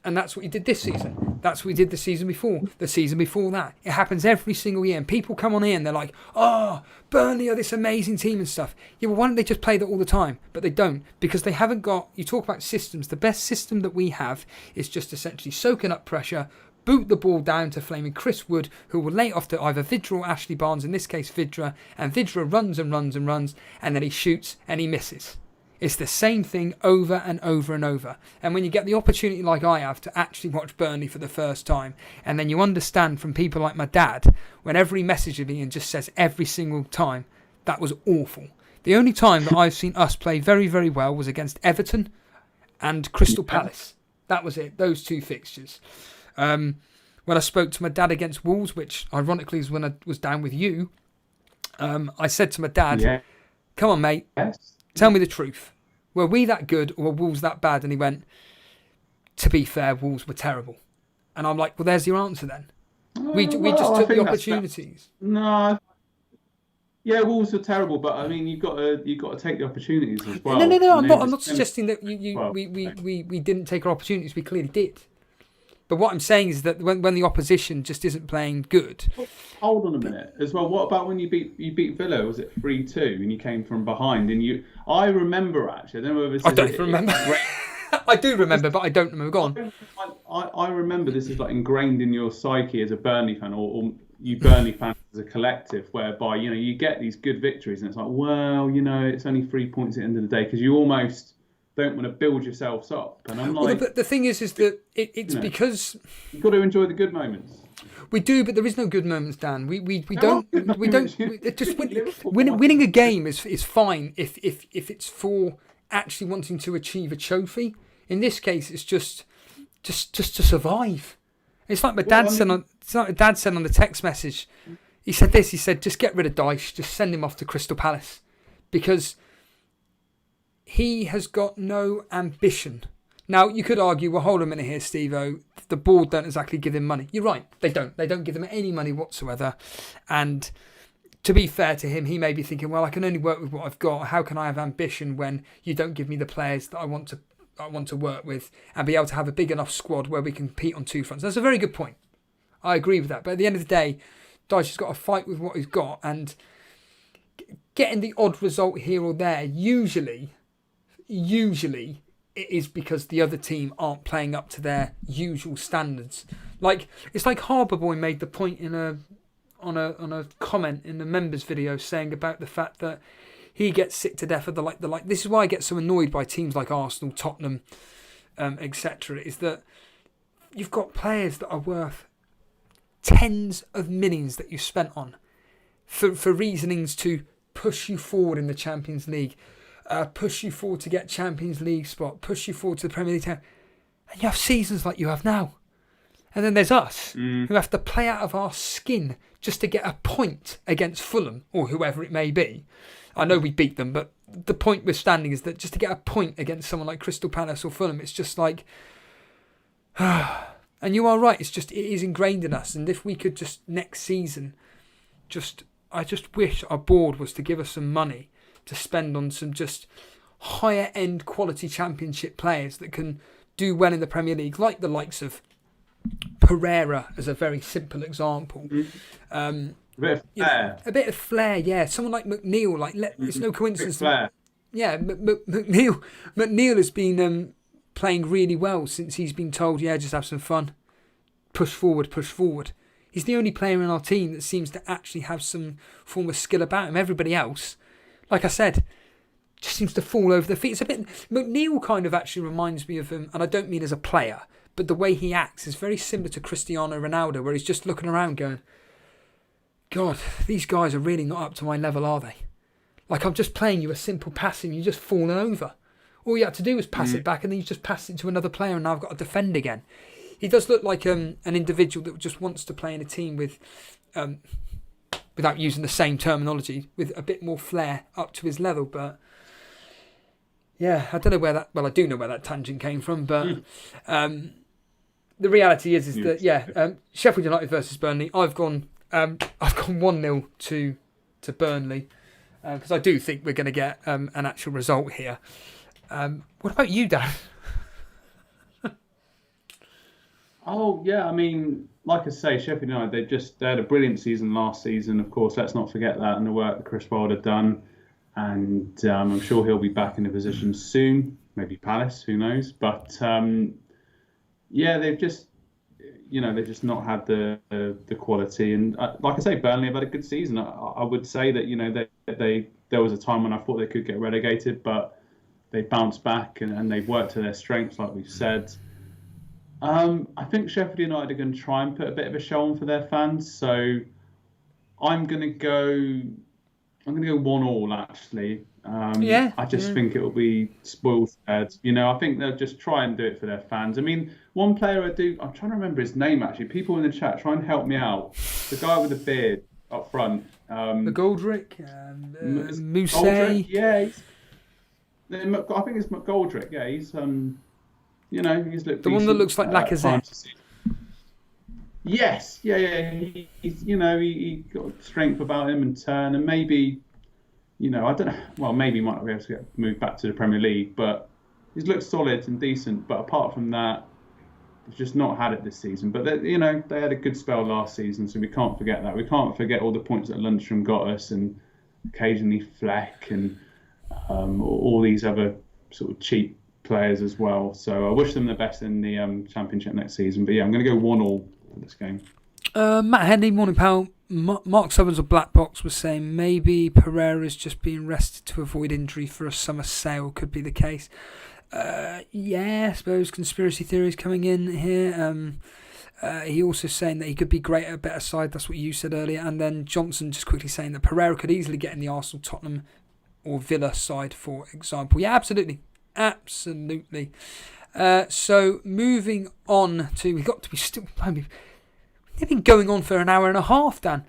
[SPEAKER 2] And that's what he did this season. That's what he did the season before that. It happens every single year. And people come on here and they're like, oh, Burnley are this amazing team and stuff. Yeah, well, why don't they just play that all the time? But they don't, because they haven't got, you talk about systems. The best system that we have is just essentially soaking up pressure, boot the ball down to flaming Chris Wood, who will lay it off to either Vidra or Ashley Barnes, in this case Vidra, and Vidra runs and runs and runs, and then he shoots and he misses. It's the same thing over and over and over. And when you get the opportunity like I have to actually watch Burnley for the first time, and then you understand from people like my dad, whenever he messages me and just says every single time, that was awful. The only time that I've seen us play very, very well was against Everton and Crystal Palace. That was it, those two fixtures. When I spoke to my dad against Wolves, which ironically is when I was down with you, I said to my dad, come on, mate.
[SPEAKER 3] Yes.
[SPEAKER 2] Tell me the truth. Were we that good or were Wolves that bad? And he went, to be fair, Wolves were terrible. And I'm like, well, there's your answer then. We just took the opportunities.
[SPEAKER 3] No. Yeah, Wolves were terrible, but I mean, you've got to take the opportunities as well.
[SPEAKER 2] No. I'm not suggesting that we didn't take our opportunities. We clearly did. But what I'm saying is that when the opposition just isn't playing good.
[SPEAKER 3] Hold on a minute as well. What about when you beat Villa? Was it 3-2 and you came from behind? And I remember actually. I don't know whether this
[SPEAKER 2] I don't remember. I do remember, but I don't remember. Go on.
[SPEAKER 3] I remember this is like ingrained in your psyche as a Burnley fan, or you Burnley fans as a collective, whereby you get these good victories and it's like, well, it's only 3 points at the end of the day because you almost don't want to build yourselves up. And I'm like,
[SPEAKER 2] well, the thing is that it's because
[SPEAKER 3] you've got to enjoy the good moments.
[SPEAKER 2] We do, but there is no good moments, Dan. We don't just winning a game is fine if it's for actually wanting to achieve a trophy. In this case, it's just to survive. It's like my dad said on the text message. He said this. He said, just get rid of Dyche. Just send him off to Crystal Palace because he has got no ambition. Now, you could argue, well, hold on a minute here, Steve-O. The board don't exactly give him money. You're right. They don't. They don't give him any money whatsoever. And to be fair to him, he may be thinking, well, I can only work with what I've got. How can I have ambition when you don't give me the players that I want to work with and be able to have a big enough squad where we can compete on two fronts? That's a very good point. I agree with that. But at the end of the day, Dyche has got to fight with what he's got. And getting the odd result here or there, usually it is because the other team aren't playing up to their usual standards. Like it's like Harbour Boy made the point on a comment in the members video saying about the fact that he gets sick to death of the like. This is why I get so annoyed by teams like Arsenal, Tottenham, etc. Is that you've got players that are worth tens of millions that you spent on for reasonings to push you forward in the Champions League. Push you forward to get Champions League spot, push you forward to the Premier League and you have seasons like you have now. And then there's us, who have to play out of our skin just to get a point against Fulham, or whoever it may be. I know we beat them, but the point we're standing is that just to get a point against someone like Crystal Palace or Fulham, it's just like... And you are right, it is ingrained in us. And if we could just, next season, I just wish our board was to give us some money to spend on some just higher end quality championship players that can do well in the Premier League, like the likes of Pereira as a very simple example.
[SPEAKER 3] A bit of flair.
[SPEAKER 2] A bit of flair, yeah. Someone like McNeil, it's no coincidence. Yeah, McNeil has been playing really well since he's been told, just have some fun, push forward. He's the only player in our team that seems to actually have some form of skill about him. Everybody else, like I said, just seems to fall over the feet. It's a bit... McNeil kind of actually reminds me of him, and I don't mean as a player, but the way he acts is very similar to Cristiano Ronaldo, where he's just looking around going, God, these guys are really not up to my level, are they? Like, I'm just playing you a simple pass and you're just falling over. All you had to do was pass it back, and then you just pass it to another player, and now I've got to defend again. He does look like an individual that just wants to play in a team with, without using the same terminology, with a bit more flair up to his level. But yeah, I don't know where that. Well, I do know where that tangent came from, but the reality is that Sheffield United versus Burnley. I've gone 1-0 to Burnley because I do think we're going to get an actual result here. What about you, Dan?
[SPEAKER 3] Oh yeah, I mean, like I say, Sheffield United, they had a brilliant season last season. Of course, let's not forget that, and the work that Chris Wilder done. And I'm sure he'll be back in a position soon. Maybe Palace, who knows? But they've just not had the quality. And like I say, Burnley have had a good season. I would say that there was a time when I thought they could get relegated, but they bounced back and they've worked to their strengths, like we've said. I think Sheffield United are going to try and put a bit of a show on for their fans. So I'm going to go 1-1 actually. I just think it will be spoiled. I think they'll just try and do it for their fans. I mean, one player I'm trying to remember his name actually. People in the chat, try and help me out. The guy with the beard up front.
[SPEAKER 2] McGoldrick, Mousse.
[SPEAKER 3] Yeah, I think it's McGoldrick. Yeah, he's he's looked
[SPEAKER 2] the one that looks like Lacazette.
[SPEAKER 3] Yes, yeah. He's he got strength about him and turn, and maybe I don't know. Well, maybe he might be able to get moved back to the Premier League, but he's looked solid and decent. But apart from that, they've just not had it this season. But they had a good spell last season, so we can't forget that. We can't forget all the points that Lundstrom got us, and occasionally Fleck and all these other sort of cheap players as well. So I wish them the best in the Championship next season. But yeah, I'm going to go 1-1 for this game.
[SPEAKER 2] Matt Henley, morning pal. Mark Summers of Black Box was saying maybe Pereira's just being rested to avoid injury for a summer sale. Could be the case. I suppose conspiracy theories coming in here. He also saying that he could be great at a better side. That's what you said earlier. And then Johnson just quickly saying that Pereira could easily get in the Arsenal, Tottenham or Villa side, for example. Yeah, absolutely. So moving on to... We've got to be still... They've been going on for an hour and a half, Dan.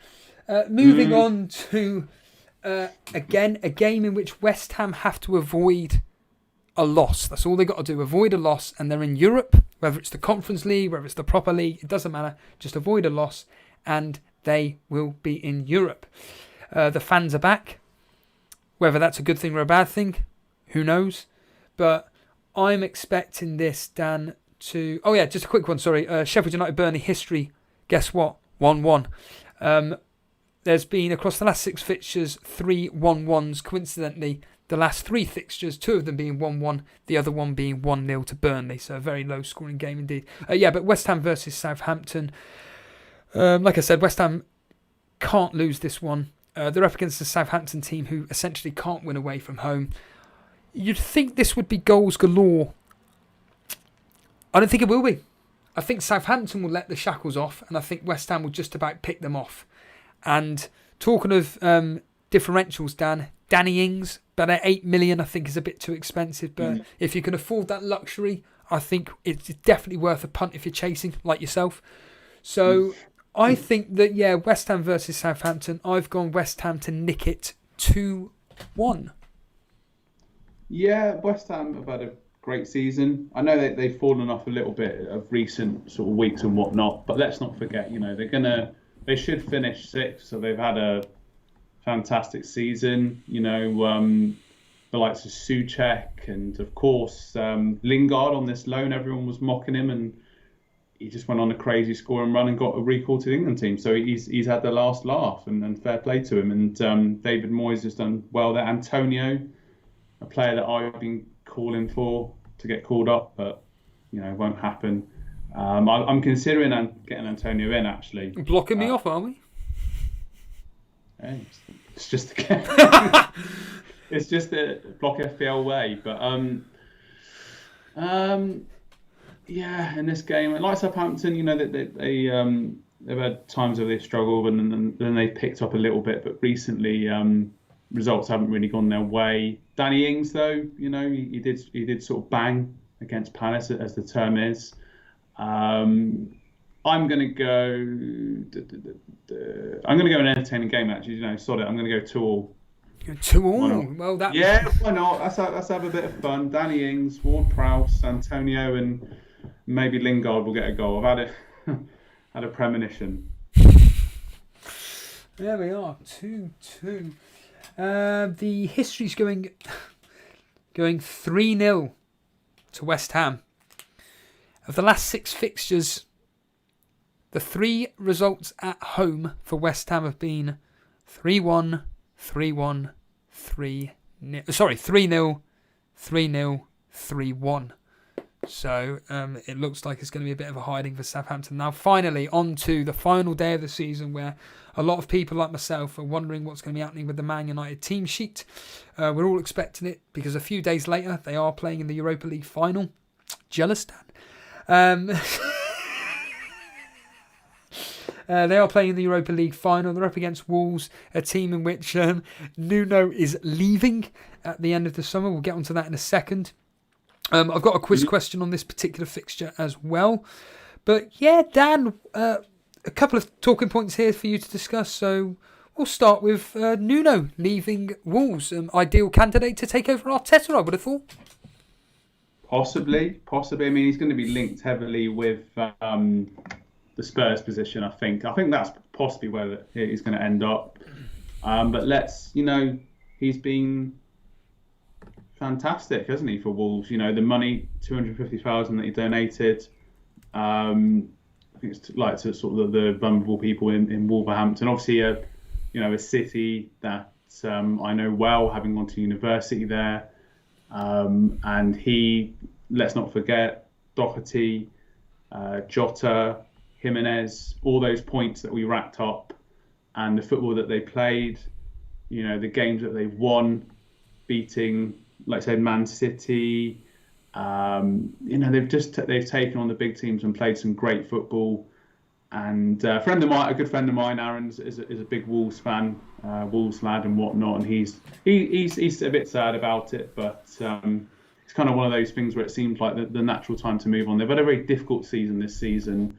[SPEAKER 2] Moving on to, again, a game in which West Ham have to avoid a loss. That's all they got to do. Avoid a loss, and they're in Europe. Whether it's the Conference League, whether it's the proper league, it doesn't matter. Just avoid a loss, and they will be in Europe. The fans are back. Whether that's a good thing or a bad thing, who knows? But I'm expecting this, Dan, to... Oh, yeah, just a quick one, sorry. Sheffield United Burnley history, guess what? 1-1. There's been, across the last 6 fixtures, 3 1-1s. Coincidentally, the last 3 fixtures, 2 of them being 1-1, the other one being 1-0 to Burnley. So a very low-scoring game indeed. But West Ham versus Southampton. Like I said, West Ham can't lose this one. They're up against the Southampton team who essentially can't win away from home. You'd think this would be goals galore. I don't think it will be. I think Southampton will let the shackles off, and I think West Ham will just about pick them off. And talking of differentials, Dan, Danny Ings, but at 8 million, I think is a bit too expensive. But if you can afford that luxury, I think it's definitely worth a punt if you're chasing, like yourself. So I think that, West Ham versus Southampton, I've gone West Ham to nick it 2-1. Yeah,
[SPEAKER 3] West Ham have had a great season. I know that they've fallen off a little bit of recent sort of weeks and whatnot, but let's not forget, they should finish 6th, so they've had a fantastic season. The likes of Souček and of course Lingard on this loan. Everyone was mocking him, and he just went on a crazy scoring run and got a recall to the England team. So he's had the last laugh, and fair play to him. And David Moyes has done well there. Antonio, a player that I've been calling for to get called up, but it won't happen. I'm considering getting Antonio in, actually.
[SPEAKER 2] Blocking me off, are we?
[SPEAKER 3] Hey, it's just it's just a block FPL way, but Yeah, in this game, like Southampton, they've had times where they've struggled and then they picked up a little bit, but recently results haven't really gone their way. Danny Ings, though, he did sort of bang against Palace, as the term is. I'm going to go. I'm going to go an entertaining game. Actually, sod it. I'm going to go 2-2.
[SPEAKER 2] 2-2. Well, that.
[SPEAKER 3] Yeah, why not? Let's have a bit of fun. Danny Ings, Ward-Prowse, Antonio, and maybe Lingard will get a goal. I've had a premonition.
[SPEAKER 2] There we are, 2-2. The history's going 3-0 to West Ham. Of the last 6 fixtures, the 3 results at home for West Ham have been 3-1, 3-1, 3-0. Sorry, 3-0, 3-0, 3-1. So it looks like it's going to be a bit of a hiding for Southampton. Now, finally, on to the final day of the season, where a lot of people like myself are wondering what's going to be happening with the Man United team sheet. We're all expecting it because a few days later they are playing in the Europa League final. Jealous, Dan? They are playing in the Europa League final. They're up against Wolves, a team in which Nuno is leaving at the end of the summer. We'll get onto that in a second. I've got a quiz question on this particular fixture as well. But yeah, Dan, a couple of talking points here for you to discuss. So we'll start with Nuno leaving Wolves. Ideal candidate to take over Arteta, I would have thought.
[SPEAKER 3] Possibly. I mean, he's going to be linked heavily with the Spurs position, I think. I think that's possibly where he's going to end up. But he's been fantastic, hasn't he, for Wolves? The money, 250,000 that he donated. I think it's to sort of the vulnerable people in Wolverhampton. Obviously, a city that I know well, having gone to university there. And let's not forget, Doherty, Jota, Jimenez, all those points that we racked up, and the football that they played, the games that they've won, beating, like I said, Man City. They've taken on the big teams and played some great football. And a good friend of mine, Aaron, is a big Wolves fan, Wolves lad and whatnot. And he's a bit sad about it, but it's kind of one of those things where it seems like the natural time to move on. They've had a very difficult season this season.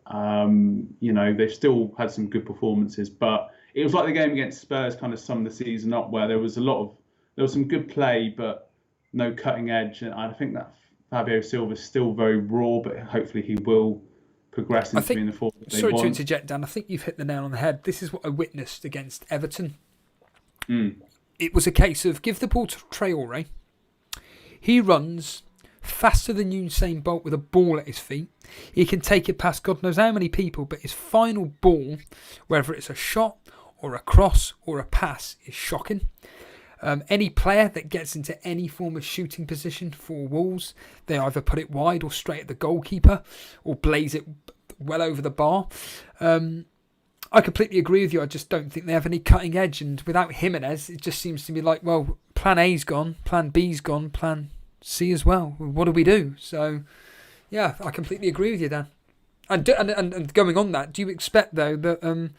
[SPEAKER 3] They've still had some good performances, but it was like the game against Spurs kind of summed the season up, where there was some good play, but no cutting edge. And I think that Fabio Silva's still very raw, but hopefully he will progress into being the forward that they want.
[SPEAKER 2] Sorry to interject, Dan. I think you've hit the nail on the head. This is what I witnessed against Everton. It was a case of give the ball to Traore. He runs faster than Usain Bolt with a ball at his feet. He can take it past God knows how many people, but his final ball, whether it's a shot or a cross or a pass, is shocking. Any player that gets into any form of shooting position for Wolves, they either put it wide or straight at the goalkeeper or blaze it well over the bar. I completely agree with you. I just don't think they have any cutting edge. And without Jimenez, it just seems to be like, well, plan A's gone, plan B's gone, plan C as well. What do we do? So, yeah, I completely agree with you, Dan. And going on that, do you expect, though, that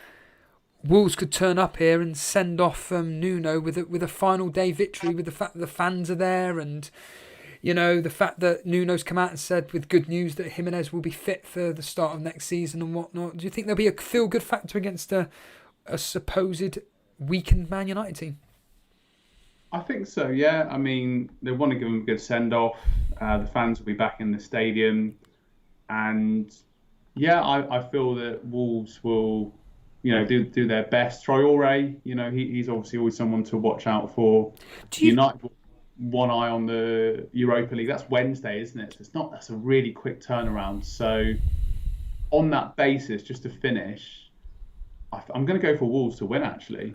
[SPEAKER 2] Wolves could turn up here and send off Nuno with a final day victory, with the fact that the fans are there, and the fact that Nuno's come out and said with good news that Jimenez will be fit for the start of next season and whatnot? Do you think there'll be a feel-good factor against a supposed weakened Man United team?
[SPEAKER 3] I think so, yeah. I mean, they want to give him a good send-off. The fans will be back in the stadium. And, yeah, I feel that Wolves will do their best. Traore, he's obviously always someone to watch out for. United, one eye on the Europa League. That's Wednesday, isn't it? So that's a really quick turnaround. So on that basis, just to finish, I'm going to go for Wolves to win, actually,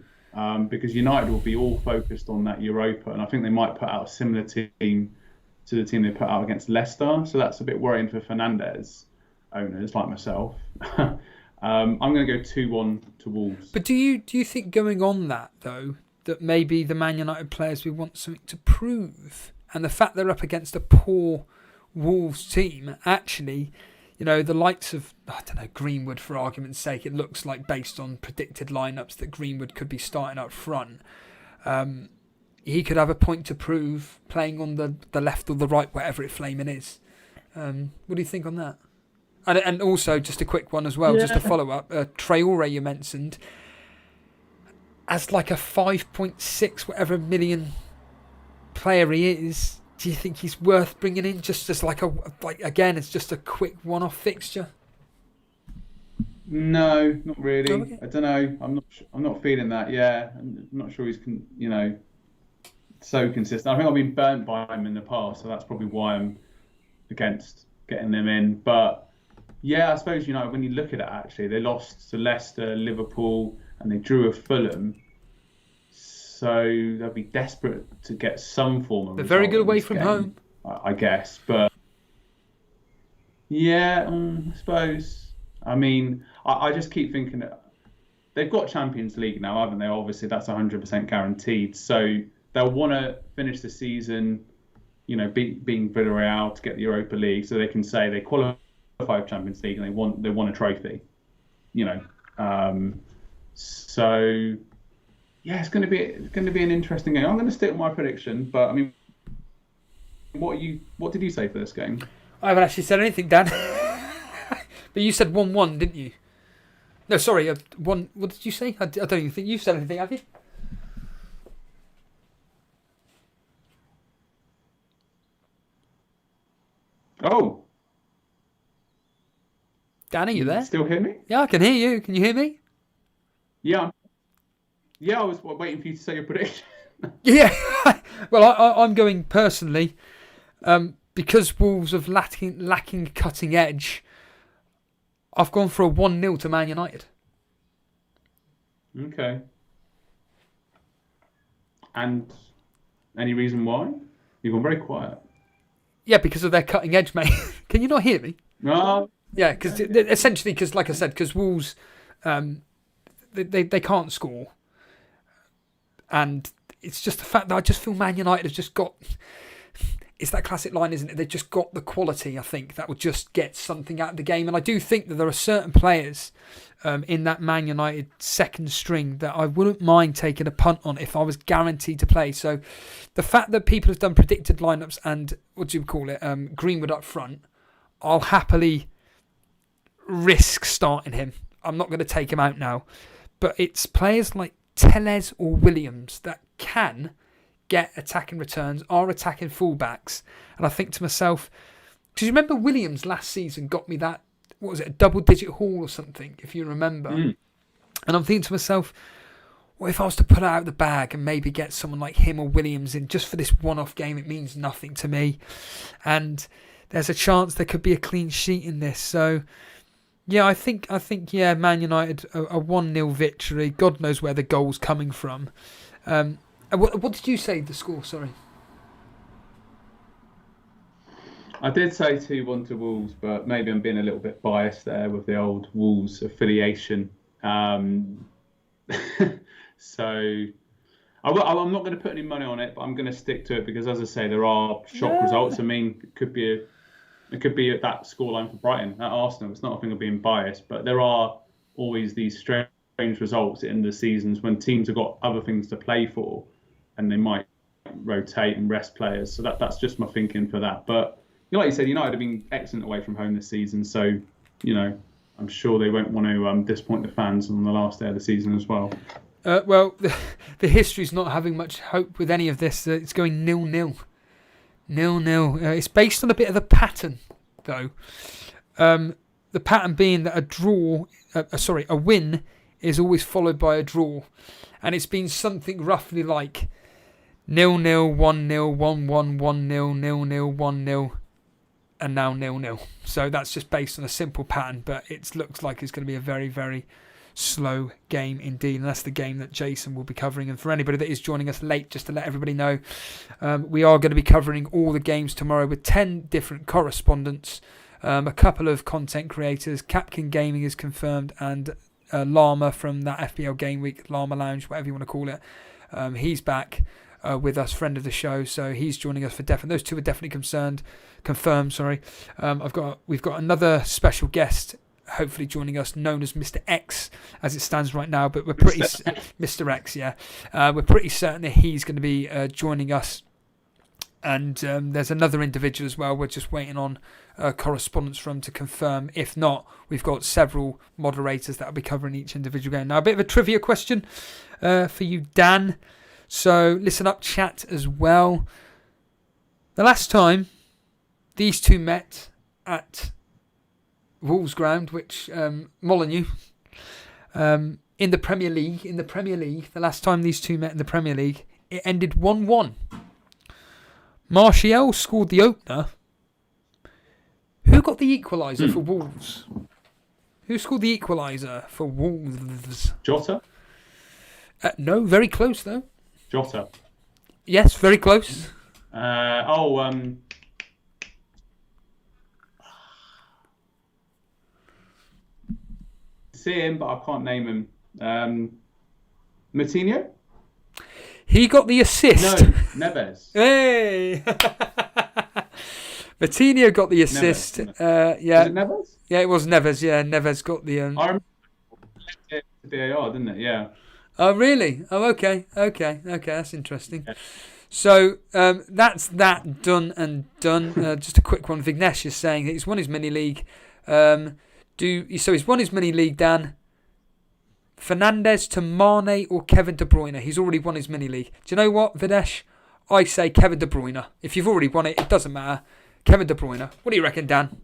[SPEAKER 3] because United will be all focused on that Europa, and I think they might put out a similar team to the team they put out against Leicester. So that's a bit worrying for Fernandes owners like myself. I'm going to go 2-1 to Wolves.
[SPEAKER 2] But do you think, going on that, though, that maybe the Man United players will want something to prove? And the fact they're up against a poor Wolves team, actually, the likes of, I don't know, Greenwood, for argument's sake, it looks like based on predicted lineups that Greenwood could be starting up front. He could have a point to prove playing on the left or the right, whatever it flaming is. What do you think on that? And also, just a quick one as well, just a follow-up. Traore, you mentioned, as like a 5.6 whatever million player he is, do you think he's worth bringing in just as again, it's just a quick one-off fixture?
[SPEAKER 3] No, not really.
[SPEAKER 2] Oh, okay.
[SPEAKER 3] I don't know. I'm not feeling that. Yeah, I'm not sure he's so consistent. I think I've been burnt by him in the past, so that's probably why I'm against getting them in. But yeah, I suppose when you look at it, actually, they lost to Leicester, Liverpool, and they drew with Fulham. So they'll be desperate to get some form of.
[SPEAKER 2] They're very good away from
[SPEAKER 3] game,
[SPEAKER 2] home,
[SPEAKER 3] I guess. But yeah, I suppose. I mean, I just keep thinking that they've got Champions League now, haven't they? Obviously, that's 100% guaranteed. So they'll want to finish the season, beating Villarreal to get the Europa League, so they can say they qualify for Champions League and they want a trophy. So yeah, it's going to be an interesting game. I'm going to stick with my prediction, but I mean, what did you say for this game?
[SPEAKER 2] I haven't actually said anything, Dan. But you said 1-1, didn't you? No, sorry, 1. What did you say? I don't even think you've said anything, have you?
[SPEAKER 3] Oh,
[SPEAKER 2] Dan, are you there?
[SPEAKER 3] Still hear me?
[SPEAKER 2] Yeah, I can hear you. Can you hear me?
[SPEAKER 3] Yeah. Yeah, I was waiting for you to say your prediction.
[SPEAKER 2] Yeah. Well, I'm going personally, because Wolves are lacking cutting edge. I've gone for a 1-0 to Man United.
[SPEAKER 3] Okay. And any reason why? You've gone very quiet.
[SPEAKER 2] Yeah, because of their cutting edge, mate. Can you not hear me?
[SPEAKER 3] No.
[SPEAKER 2] Yeah, because like I said, because Wolves, they can't score, and it's just the fact that I just feel Man United have just got. It's that classic line, isn't it? They've just got the quality, I think, that will just get something out of the game. And I do think that there are certain players in that Man United second string that I wouldn't mind taking a punt on if I was guaranteed to play. So the fact that people have done predicted lineups and, Greenwood up front, I'll happily risk starting him. I'm not going to take him out now. But it's players like Tellez or Williams that can get attacking returns, are attacking fullbacks. And I think to myself, because you remember Williams last season got me that, what was it, a double-digit haul or something, if you remember. And I'm thinking to myself, what if I was to put it out of the bag and maybe get someone like him or Williams in just for this one-off game? It means nothing to me. And there's a chance there could be a clean sheet in this. So, yeah, I think, Man United, a 1-0 victory. God knows where the goal's coming from. What did you say the score? Sorry.
[SPEAKER 3] I did say 2-1 to Wolves, but maybe I'm being a little bit biased there with the old Wolves affiliation. So I'm not going to put any money on it, but I'm going to stick to it because, as I say, there are shock results. I mean, it could be at that scoreline for Brighton at Arsenal. It's not a thing of being biased, but there are always these strange results in the seasons when teams have got other things to play for, and they might rotate and rest players. So that's just my thinking for that. But like you said, United have been excellent away from home this season. So, I'm sure they won't want to disappoint the fans on the last day of the season as well.
[SPEAKER 2] Well, the history's not having much hope with any of this. It's going 0-0. 0-0. It's based on a bit of the pattern, though. The pattern being that a win is always followed by a draw. And it's been something roughly like 0-0, 1-0, 1-1, 1-0, 0-0, 1-0, and now 0-0. So that's just based on a simple pattern, but it looks like it's going to be a very, very slow game indeed. And that's the game that Jason will be covering. And for anybody that is joining us late, just to let everybody know, we are going to be covering all the games tomorrow with 10 different correspondents, a couple of content creators. Capkin Gaming is confirmed, and Llama from that FPL Gameweek, Llama Lounge, whatever you want to call it. He's back. with us, friend of the show. So he's joining us for definite. Those two are definitely confirmed. Sorry, we've got another special guest, hopefully joining us, known as Mr. X as it stands right now. But we're pretty Mr. X, yeah. We're pretty certain that he's going to be joining us. And there's another individual as well. We're just waiting on correspondence from to confirm. If not, we've got several moderators that will be covering each individual game. Now, a bit of a trivia question for you, Dan. So listen up, chat, as well. The last time these two met at Wolves Ground, which Molineux, in the Premier League, the last time these two met in the Premier League, it ended 1-1. Martial scored the opener. Who got the equaliser for Wolves? Who scored the equaliser for Wolves?
[SPEAKER 3] Jota?
[SPEAKER 2] No, very close though.
[SPEAKER 3] Jota?
[SPEAKER 2] Yes, very close.
[SPEAKER 3] See him, but I can't name him. Moutinho?
[SPEAKER 2] He got the assist.
[SPEAKER 3] No, Neves.
[SPEAKER 2] Hey! Moutinho got the assist.
[SPEAKER 3] Neves.
[SPEAKER 2] Yeah.
[SPEAKER 3] Was it Neves?
[SPEAKER 2] Yeah, it was Neves. Yeah, Neves got the...
[SPEAKER 3] I remember it to VAR, didn't it? Yeah.
[SPEAKER 2] Oh, really? Oh, okay. That's interesting.
[SPEAKER 3] Yeah.
[SPEAKER 2] So that's that done and done. Just a quick one. Vignesh is saying that he's won his mini league. So he's won his mini league, Dan. Fernandes to Mane or Kevin De Bruyne. He's already won his mini league. Do you know what, Videsh? I say Kevin De Bruyne. If you've already won it, it doesn't matter. Kevin De Bruyne. What do you reckon, Dan?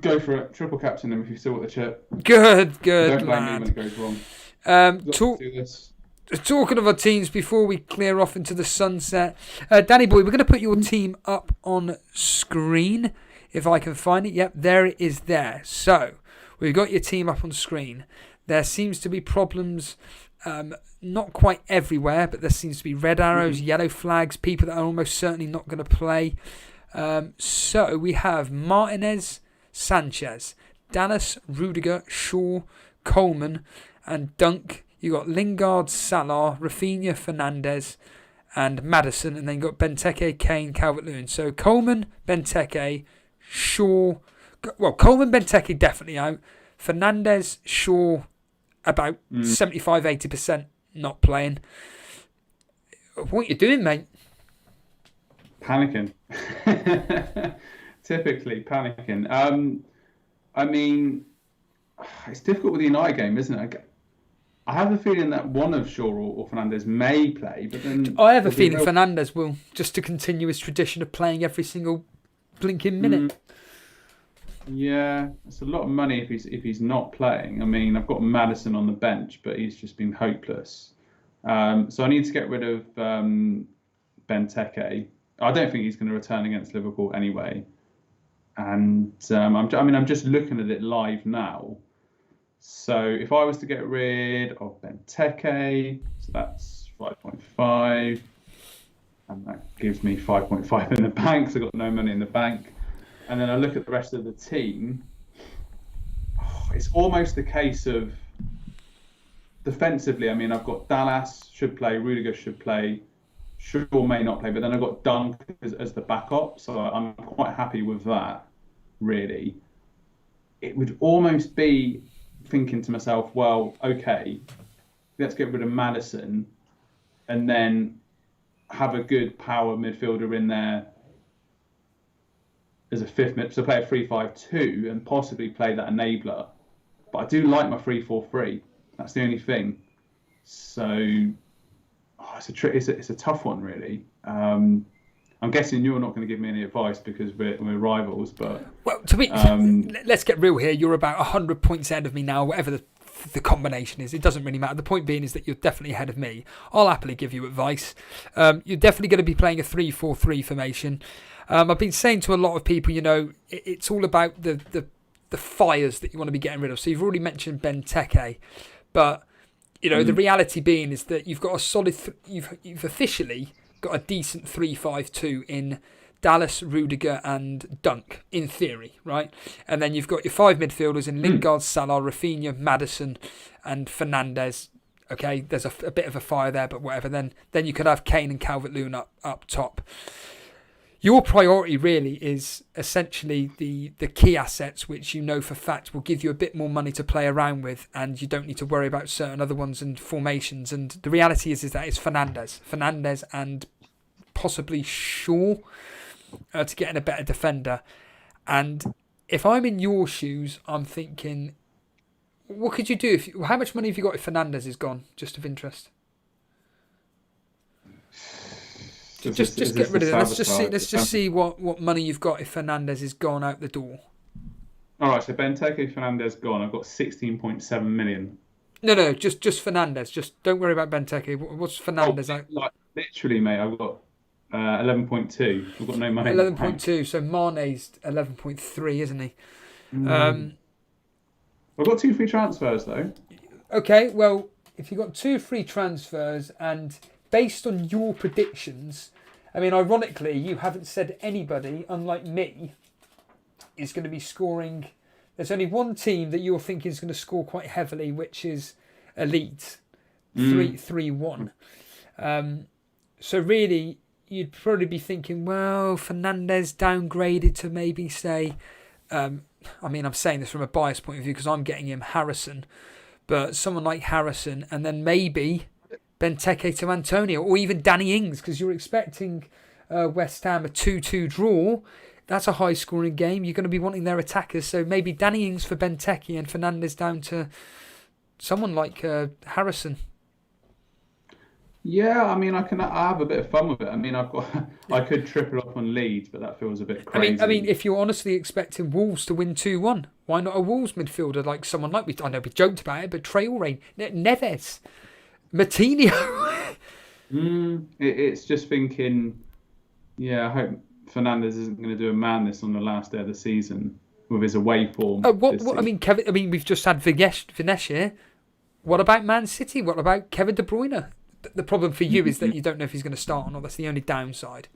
[SPEAKER 3] Go for it. Triple captain him if you've still got the chip.
[SPEAKER 2] Good
[SPEAKER 3] Don't blame me
[SPEAKER 2] lad.
[SPEAKER 3] when it goes wrong.
[SPEAKER 2] Talking of our teams before we clear off into the sunset, Danny boy, we're going to put your team up on screen if I can find it. Yep, there it is there. So we've got your team up on screen. There seems to be problems, not quite everywhere, but there seems to be red arrows, yellow flags, people that are almost certainly not going to play. So we have Martinez, Sanchez, Dallas, Rudiger, Shaw, Coleman, and Dunk. You got Lingard, Salah, Rafinha, Fernandes, and Maddison, and then you got Benteke, Kane, Calvert-Lewin. So Coleman, Benteke, Shaw. Well, Coleman, Benteke definitely out. Fernandes, Shaw, about 75-80% not playing. What are you doing, mate?
[SPEAKER 3] Panicking. Typically panicking. I mean, it's difficult with the United game, isn't it? I have a feeling that one of Shaw or Fernandes may play, but then
[SPEAKER 2] I have a feeling Fernandes will, just to continue his tradition of playing every single blinking minute.
[SPEAKER 3] Yeah, it's a lot of money if he's not playing. I mean, I've got Maddison on the bench, but he's just been hopeless. So I need to get rid of Benteke. I don't think he's going to return against Liverpool anyway. And I'm just looking at it live now. So if I was to get rid of Benteke, so that's 5.5, and that gives me 5.5 in the bank. So I've got no money in the bank. And then I look at the rest of the team. It's almost the case of defensively. I mean, I've got Dallas should play, Rudiger should play, Shaw may not play, but then I've got Dunk as the backup. So I'm quite happy with that, really. It would almost be thinking to myself, well, okay, let's get rid of Maddison and then have a good power midfielder in there as a fifth mid, so play a 3-5-2 and possibly play that enabler. But I do like my 3-4-3. That's the only thing. So it's a tough one, really. I'm guessing you're not going to give me any advice because we're rivals, but
[SPEAKER 2] well, let's get real here. You're about 100 points ahead of me now, whatever the combination is. It doesn't really matter. The point being is that you're definitely ahead of me. I'll happily give you advice. You're definitely going to be playing a 3-4-3 formation. I've been saying to a lot of people, it's all about the fires that you want to be getting rid of. So you've already mentioned Benteke, but the reality being is that you've got a solid. You've officially got a decent 3-5-2 in Dallas, Rudiger, and Dunk in theory, right? And then you've got your five midfielders in Lingard, Salah, Rafinha, Maddison, and Fernandes. Okay, there's a bit of a fire there, but whatever. Then you could have Kane and Calvert-Lewin up top. Your priority really is essentially the key assets, which you know for fact will give you a bit more money to play around with, and you don't need to worry about certain other ones and formations. And the reality is that it's Fernandes and possibly Shaw to get in a better defender. And if I'm in your shoes, I'm thinking, what could you do? How much money have you got if Fernandes is gone? Just of interest. Just get rid of it. Let's just see what money you've got if Fernandes is gone out the door.
[SPEAKER 3] All right, so Benteke, Fernandes gone. I've got 16.7 million.
[SPEAKER 2] No, just Fernandes. Just don't worry about Benteke. What's Fernandes out?
[SPEAKER 3] Like literally, mate, I've got 11.2. I've got no money.
[SPEAKER 2] 11.2. So Mane's 11.3, isn't he?
[SPEAKER 3] I've got 2 free transfers though.
[SPEAKER 2] Okay, well, if you've got 2 free transfers and based on your predictions, I mean, ironically, you haven't said anybody, unlike me, is going to be scoring. There's only one team that you're thinking is going to score quite heavily, which is Elite, 3-1. So really, you'd probably be thinking, well, Fernandes downgraded to maybe say, I mean, I'm saying this from a biased point of view because I'm getting him Harrison, but someone like Harrison, and then maybe Benteke to Antonio, or even Danny Ings, because you're expecting West Ham a 2-2 draw. That's a high-scoring game. You're going to be wanting their attackers, so maybe Danny Ings for Benteke and Fernandes down to someone like Harrison.
[SPEAKER 3] Yeah, I mean, I have a bit of fun with it. I mean, I could triple up on Leeds, but that feels a bit crazy.
[SPEAKER 2] I mean, if you're honestly expecting Wolves to win 2-1, why not a Wolves midfielder like someone like I know we joked about it, but Traoré, Neves, Matinho.
[SPEAKER 3] It's just thinking, yeah, I hope Fernandes isn't going to do a madness on the last day of the season with his away form.
[SPEAKER 2] I mean, Kevin. I mean, we've just had Vinesh here. What about Man City? What about Kevin De Bruyne? The problem for you is that you don't know if he's going to start or not. That's the only downside.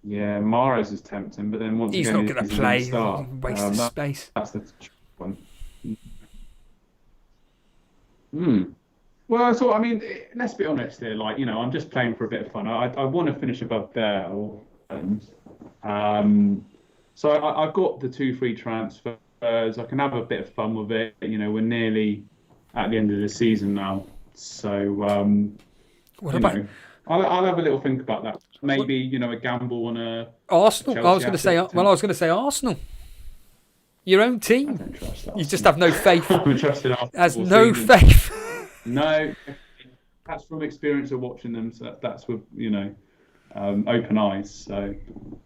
[SPEAKER 3] Yeah, Mahrez is tempting, but then once
[SPEAKER 2] he's
[SPEAKER 3] again,
[SPEAKER 2] not going to play. Waste of space.
[SPEAKER 3] That's the one. Well, so I mean, let's be honest here. Like, you know, I'm just playing for a bit of fun. I want to finish above there. So I've got the 2 free transfers. I can have a bit of fun with it. You know, we're nearly at the end of the season now. So
[SPEAKER 2] what about?
[SPEAKER 3] I'll have a little think about that. Maybe you know, a gamble on a
[SPEAKER 2] Arsenal. I was going to say Arsenal. Your own team.
[SPEAKER 3] I don't trust Arsenal.
[SPEAKER 2] You just have no faith.
[SPEAKER 3] I haven't trusted Arsenal.
[SPEAKER 2] Has no faith.
[SPEAKER 3] No, that's from experience of watching them. So that's with open eyes. So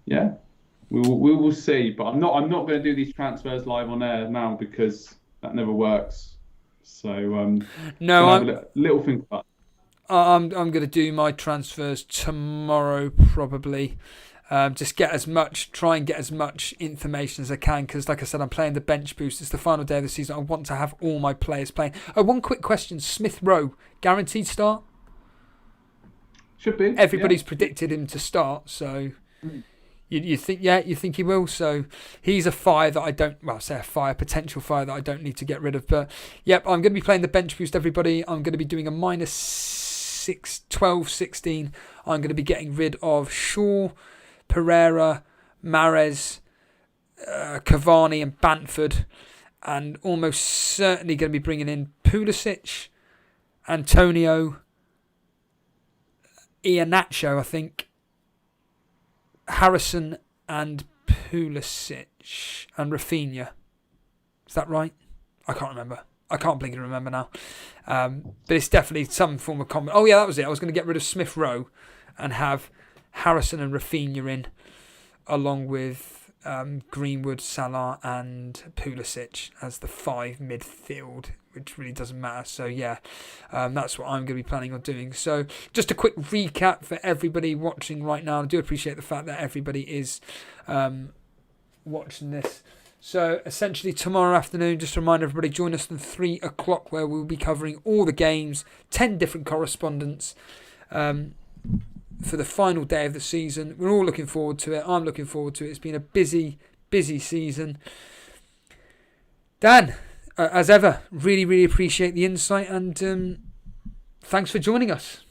[SPEAKER 3] yeah, we will see. But I'm not going to do these transfers live on air now because that never works. So
[SPEAKER 2] no, I'm
[SPEAKER 3] a little think about.
[SPEAKER 2] I'm going to do my transfers tomorrow probably. Try and get as much information as I can because, like I said, I'm playing the bench boost. It's the final day of the season. I want to have all my players playing. One quick question: Smith Rowe guaranteed start?
[SPEAKER 3] Should be.
[SPEAKER 2] Everybody's predicted him to start, so you think he will. So he's a fire that I don't. Well, say a fire, potential fire that I don't need to get rid of. But yep, I'm going to be playing the bench boost. Everybody, I'm going to be doing a -12-16. I'm going to be getting rid of Shaw, Pereira, Mahrez, Cavani and Bamford, and almost certainly going to be bringing in Pulisic, Antonio, Iheanacho, I think, Harrison and Pulisic and Rafinha. Is that right? I can't remember. I can't blink and remember now. But it's definitely some form of comment. Oh yeah, that was it. I was going to get rid of Smith Rowe and have Harrison and Rafinha in, along with Greenwood, Salah and Pulisic as the 5 midfield, which really doesn't matter. So yeah, that's what I'm going to be planning on doing. So just a quick recap for everybody watching right now. I do appreciate the fact that everybody is watching this. So essentially tomorrow afternoon, just to remind everybody, join us at 3 o'clock where we'll be covering all the games, 10 different correspondents for the final day of the season. We're all looking forward to it. I'm looking forward to it. It's been a busy season. Dan, as ever, really, really appreciate the insight, and thanks for joining us.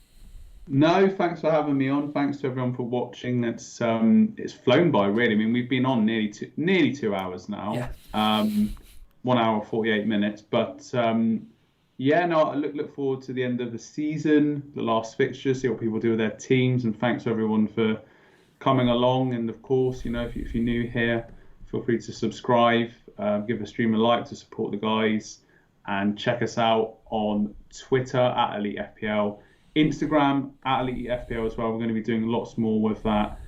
[SPEAKER 3] No, thanks for having me on. Thanks to everyone for watching. It's flown by, really. I mean, we've been on nearly 2 hours now.
[SPEAKER 2] Yeah.
[SPEAKER 3] 1 hour 48 minutes. But I look forward to the end of the season, the last fixture, see what people do with their teams, and thanks to everyone for coming along. And of course, if you're new here, feel free to subscribe, give the stream a like to support the guys, and check us out on Twitter at Elite FPL. Instagram at Elite FPL as well. We're going to be doing lots more with that,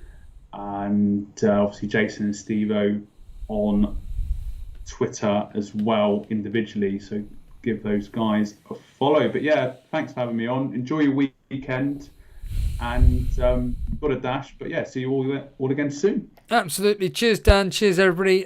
[SPEAKER 3] and obviously Jason and Steve-O on Twitter as well individually, so give those guys a follow. But yeah, thanks for having me on. Enjoy your weekend, and got a dash, but yeah, see you all again soon.
[SPEAKER 2] Absolutely. Cheers, Dan. Cheers, everybody.